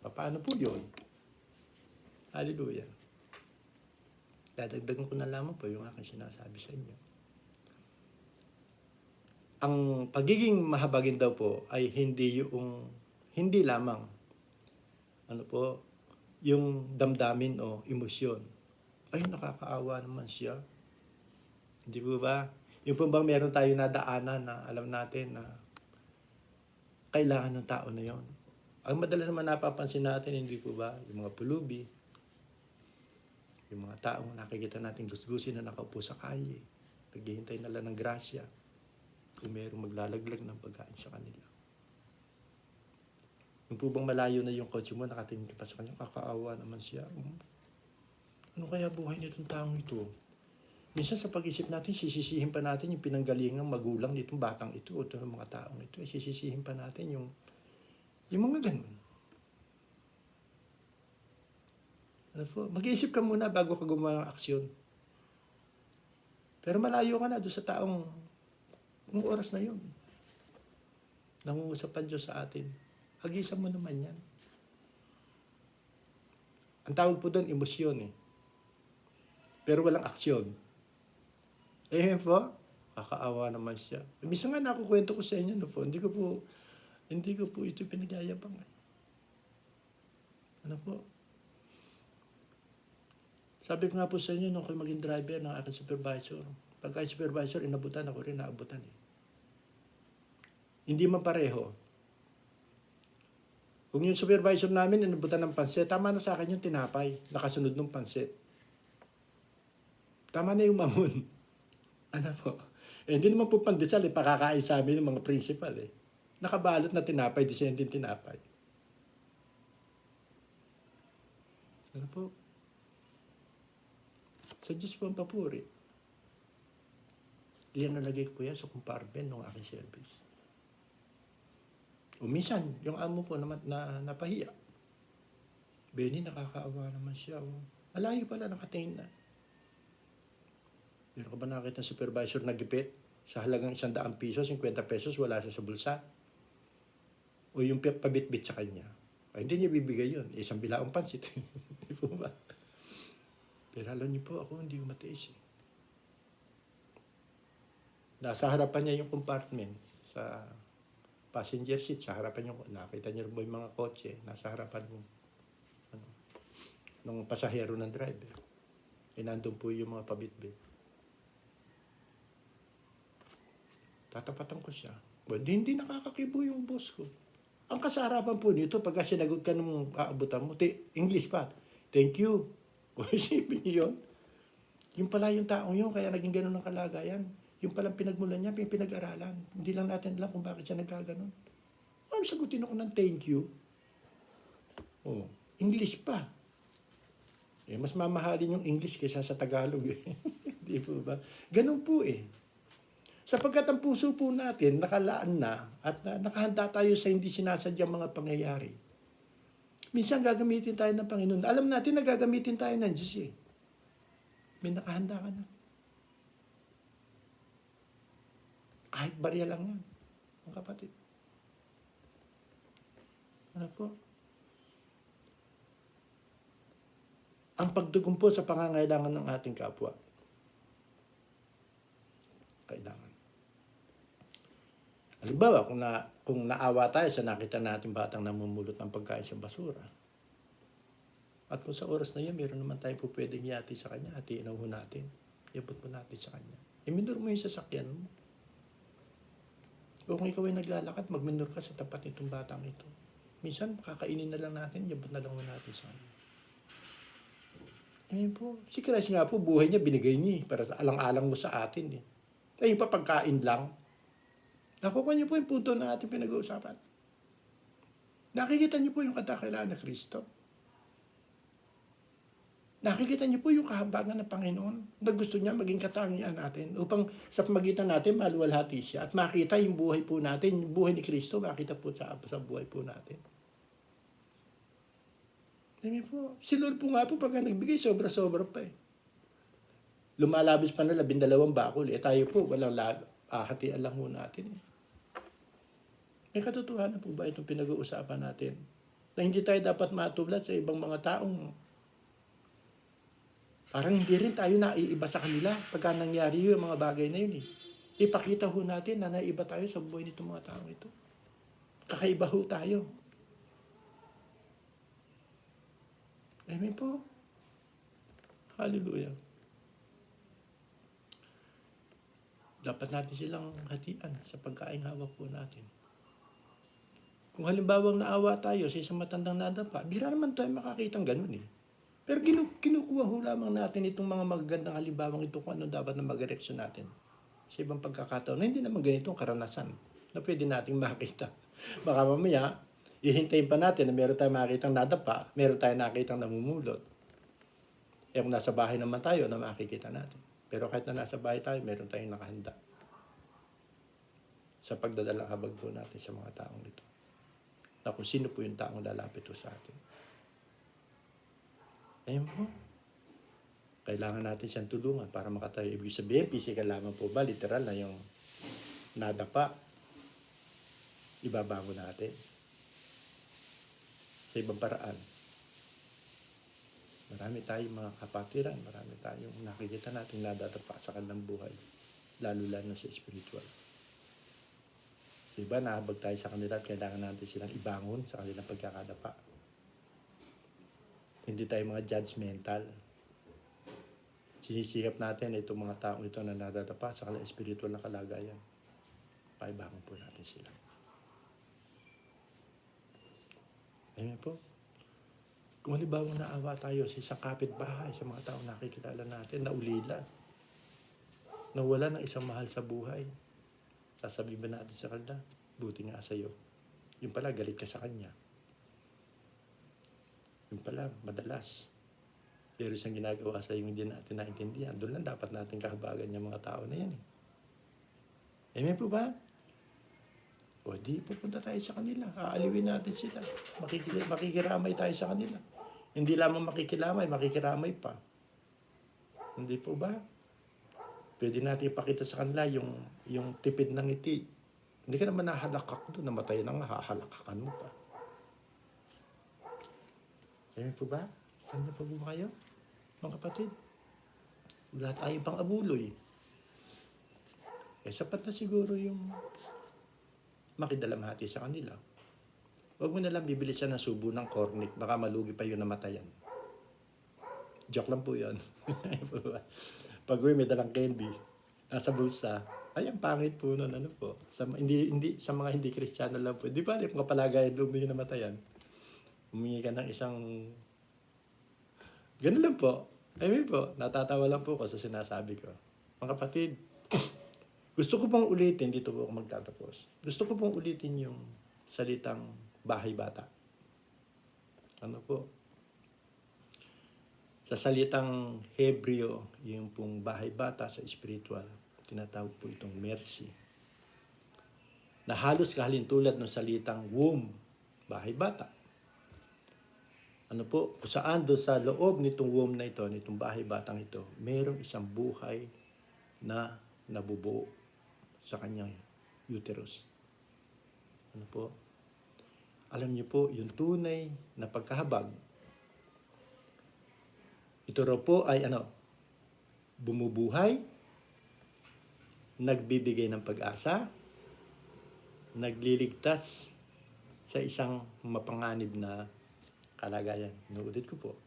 Paano po yun? Hallelujah. Dadagdagan ko na lamang po yung aking sinasabi sa inyo. Ang pagiging mahabagin daw po ay hindi lamang yung damdamin o emosyon. Ay, nakakaawa naman siya. Hindi po ba? Yung po bang meron tayo nadaanan na alam natin na kailangan ng tao na yon. Ang madalas naman napapansin natin, hindi po ba? Yung mga pulubi, yung mga taong nakikita natin gusgusin na nakaupo sa kalye, naghihintay na lang ng grasya, kung mayroong maglalaglag ng pagkain sa kanila. Yung po bang malayo na yung kotse mo, nakatingin ka pa sa kanya, kakaawa naman siya. Ano kaya buhay nitong taong ito? Minsan sa pag-isip natin, sisisihin pa natin yung pinanggalingang magulang nitong batang ito o ng mga taong ito. Sisisihin pa natin yung mga ganun. Mag-iisip ka muna bago ka gumawa ng aksyon. Pero malayo ka na doon sa taong yung oras na yun. Nangungusap ang Diyos sa atin. Hagisan mo naman yan. Ang tawag po doon, emosyon Pero walang aksyon. Po, kakaawa naman siya. Minsan nga nakukwento ko sa inyo, hindi ko po ito pinagyayabang. Ano po? Sabi ko nga po sa inyo, nung ako maging driver ng aking supervisor, pagka yung supervisor, inabutan ako rin, naabutan eh. Hindi man pareho. Kung yung supervisor namin inabutan ng pansit, tama na sa akin yung tinapay, nakasunod ng pansit. Tama na yung mamon. Ano po? Eh, hindi naman po pandesal eh, pakakain sa amin ng mga principal eh. Nakabalot na tinapay, disenteng tinapay. Ano po? Sa Diyos po ang papuri. Iyan nalagay ko yan sa compartment ng aking service. O minsan, yung amo ko napahiya. Benny, nakakaawa naman siya. Oh. Malayo pala, nakatingin na. Meron ka ba nakakita ng supervisor na gipit? Sa halagang 100 piso, 50 pesos, wala siya sa bulsa. O yung pabitbit sa kanya. Ay, hindi niya bibigay yun. Isang bilaong pansit. Hindi po ba? Pero alam niyo po, ako hindi ko matiis eh. Nasa harapan niya yung compartment sa passenger seat, sa harapan yung, nakita niyo ba yung mga kotse, nasa harapan ng pasahero ng driver. E nandun po yung mga pabitbit. Tatapatan ko siya. Well, hindi nakakakibo yung boss ko. Ang kasarapan po nito, pagka sinagot ka nung aabutan mo, English pa, thank you. O isipin niyo yun. Yung pala yung taong yun, kaya naging ganun ang kalagayan. Yung palang pinagmulan niya, pinag-aralan. Hindi lang natin alam kung bakit siya nagkaganon. Sagutin ako ng thank you. Oh, English pa. Eh, mas mamahalin yung English kaysa sa Tagalog. Di po ba? Ganun po eh. Sapagkat ang puso po natin nakalaan na at nakahanda tayo sa hindi sinasadyang mga pangyayari. Minsan gagamitin tayo ng Panginoon. Alam natin na gagamitin tayo ng Diyos eh. May nakahanda ka na. Kahit barya lang yan, mga kapatid. Ano po? Ang pagdugong po sa pangangailangan ng ating kapwa. Kailangan. Halimbawa, kung naawa tayo sa nakita natin batang namumulot ng pagkain sa basura. At kung sa oras na yun, meron naman tayo po pwedeng yati sa kanya, hatiin ho natin. Iabot po natin sa kanya. Iminur mo yung sasakyan mo. O kung ikaw ay naglalakad, magminur ka sa tapat nitong batang ito. Minsan, kakainin na lang natin, iabot na lang natin sa kanya. Ayun po. Si Christ nga po, buhay niya, binigay niya para sa alang-alang mo sa atin. Ay, yung papagkain lang. Nakukuha niyo po yung punto na ating pinag-uusapan. Nakikita niyo po yung kadakilaan ng Kristo. Nakikita niyo po yung kahabagan ng Panginoon na gusto niya maging katangian natin upang sa pamagitan natin maluwalhati siya at makita yung buhay po natin, yung buhay ni Kristo, makita po sa buhay po natin. Dami po. Si Lord po nga po pagka nagbigay, sobra-sobra pa eh. Lumalabis pa na 12 bakul. Eh tayo po, walang hatian lang ho natin eh. May katotohanan po ba itong pinag-uusapan natin? Na hindi tayo dapat matulad sa ibang mga taong parang hindi rin tayo naiiba sa kanila pagka nangyari yung mga bagay na yun eh. Ipakita ho natin na naiiba tayo sa buhay nitong mga taong ito. Kakaiba ho tayo. Amen po. Hallelujah. Dapat natin silang hatian sa pagkaing hawak po natin. Kung halimbawa naawa tayo sa isang matandang nadapa, bira naman tayo makakitang ganun eh. Pero kinukuha ho lamang natin itong mga magagandang halimbawang ito kung ano dapat na mag-reaction natin sa ibang pagkakataon na hindi naman ganitong karanasan na pwede nating makita. Baka mamaya, ihintayin pa natin na meron tayong makikitang nadapa, meron tayong nakitang namumulot. E kung nasa bahay naman tayo na makikita natin. Pero kahit na nasa bahay tayo, meron tayong nakahanda sa pagdadalang habag po natin sa mga taong ito. Na kung sino po yung taong lalapit po sa atin. Ayun po. Kailangan natin siyang tulungan para makatayo. Ibig sabihin, physical lamang po ba? Literal na yung nadapa. Ibabago natin. Sa ibang paraan. Marami tayong mga kapatiran. Marami tayong nakikita natin nadadapa sa kanilang buhay. Lalo-lalo sa spiritual. Diba, nahabag tayo sa kanila at kailangan natin silang ibangon sa kanilang pagkakadapa. Hindi tayo mga judgmental. Sinisikap natin itong mga taong ito na nadadapa sa kanilang spiritual na kalagayan. Paibangon po natin sila. Amen po. Kung halimbawa naawa tayo sa isang kapitbahay, sa mga taong nakikilala natin, na ulila, nawala ng isang mahal sa buhay, sasabihin ba natin sa kanila, buti nga sa'yo. Yung pala, galit ka sa kanya. Yung pala, madalas, pero siyang ginagawa sa yung hindi natin naintindihan. Doon lang dapat natin kahabagan yung mga tao na yan. Amen po ba? O di, pupunta tayo sa kanila. Aaliwin natin sila. Makikiramay tayo sa kanila. Hindi lamang makikiramay pa. Hindi po ba? Pwede natin ipakita sa kanila yung tipid ng ngiti. Hindi ka naman nahalakak doon. Namatay na nga, hahalakakan mo pa. Amen po ba? Tanda po ba kayo? Mga kapatid, wala tayong pang abuloy. Sapat na siguro yung makidalamhati sa kanila. Huwag mo nalang bibilisan ng subo ng cornic, baka malugi pa yung namatayan. Joke lang po yun. Pag may dalang candy, nasa bulsa, ay ang pangit po nun, ano po. Sa mga hindi Kristiyano lang po. Di ba, kung kapalagayan doon yung namatayan, humingi ka ng isang ganun lang po. Amen po. Natatawa lang po ko sa sinasabi ko. Mga kapatid, gusto ko pong ulitin, dito po ako magtatapos. Gusto ko pong ulitin yung salitang bahay bata. Ano po? Sa salitang Hebreo, yung pong bahay bata sa spiritual, tinatawag po itong mercy. Na halos kahalintulad ng salitang womb, bahay bata. Ano po, kung saan doon sa loob nitong womb na ito, nitong bahay batang ito, mayroong isang buhay na nabubuo sa kanyang uterus. Ano po? Alam niyo po, yung tunay na pagkahabag, ito raw po ay bumubuhay, nagbibigay ng pag-asa, nagliligtas sa isang mapanganib na kalagayan. Inuulit ko po.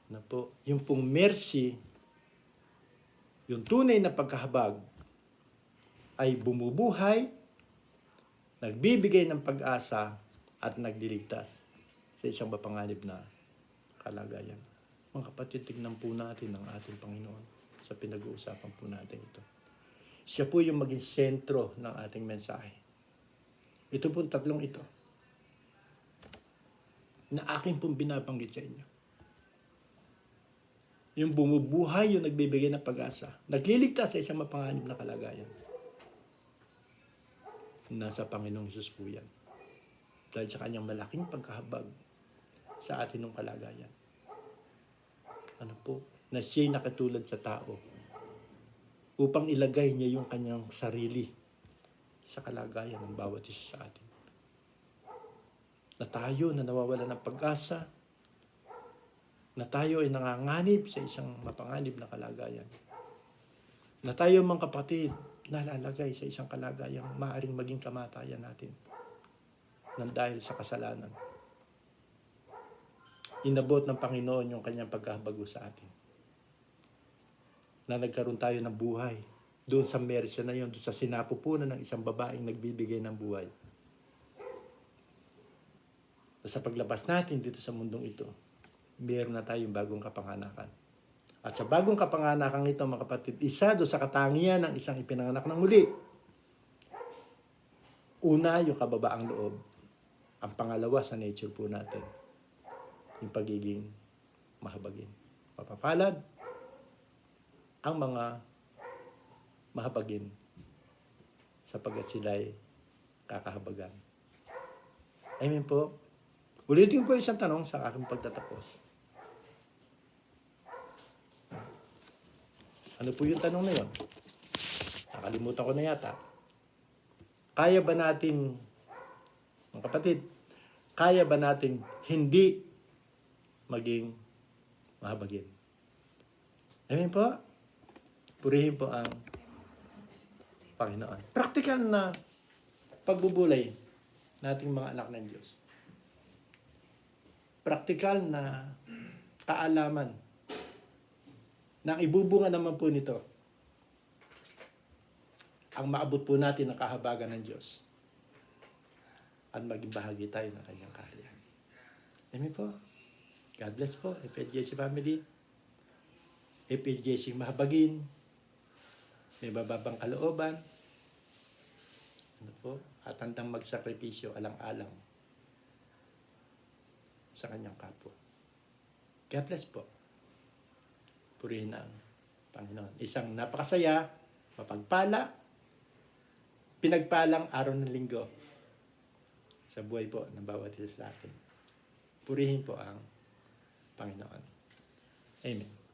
Na po, yung pong mercy, yung tunay na pagkahabag, ay bumubuhay, nagbibigay ng pag-asa, at nagliligtas sa isang mapanganib na kalagayan. Mga kapatid, tignan po natin ang ating Panginoon sa pinag-uusapan po natin ito. Siya po yung maging sentro ng ating mensahe. Ito pong tatlong ito na aking pong binabanggit sa inyo. Yung bumubuhay, yung nagbibigay ng pag-asa, nagliligtas sa isang mapanganib na kalagayan. Nasa Panginoong Hesus po yan. Dahil sa kanyang malaking pagkahabag sa atin ng kalagayan. Ano po? Na siya'y nakatulad sa tao upang ilagay niya yung kanyang sarili sa kalagayan ng bawat isa sa atin. Na tayo na nawawala ng pag-asa, na tayo ay nanganganib sa isang mapanganib na kalagayan. Na tayo mga kapatid, nalalagay sa isang kalagayang maaaring maging kamatayan natin nang dahil sa kasalanan. Inabot ng Panginoon yung kanyang pagkahabago sa atin. Na nagkaroon tayo ng buhay. Doon sa mercy na yun, doon sa sinapupunan ng isang babaeng nagbibigay ng buhay. Sa paglabas natin dito sa mundong ito, meron na tayong bagong kapanganakan. At sa bagong kapanganakan ito, mga kapatid, isa doon sa katangian ng isang ipinanganak ng muli. Una, yung kababaang loob. Ang pangalawa sa nature po natin, yung pagiging mahabagin. Mapapalad ang mga mahabagin sapagkat sila'y kakahabagan. Amen po. Ulitin ko po isang tanong sa aking pagtatapos. Ano po yung tanong na yun? Nakalimutan ko na yata. Kaya ba natin, mga kapatid, kaya ba natin hindi maging mahabagin? Amen po? Purihin po ang Panginoon. Practical na pagbubulay nating mga anak ng Diyos. praktikal na kaalaman na ang ibubunga naman po nito ang maabot po natin ang kahabagan ng Diyos at maging bahagi tayo ng kanyang kaharian. Amen po. God bless po. FLJC family. FLJC mahabagin. May bababang kalooban. Ano po? At handang magsakripisyo alang-alang sa kanyang kapwa. God bless po. Purihin ang Panginoon. Isang napakasaya, mapagpala, pinagpalang araw ng linggo sa buhay po ng bawat isa sa atin. Purihin po ang Panginoon. Amen.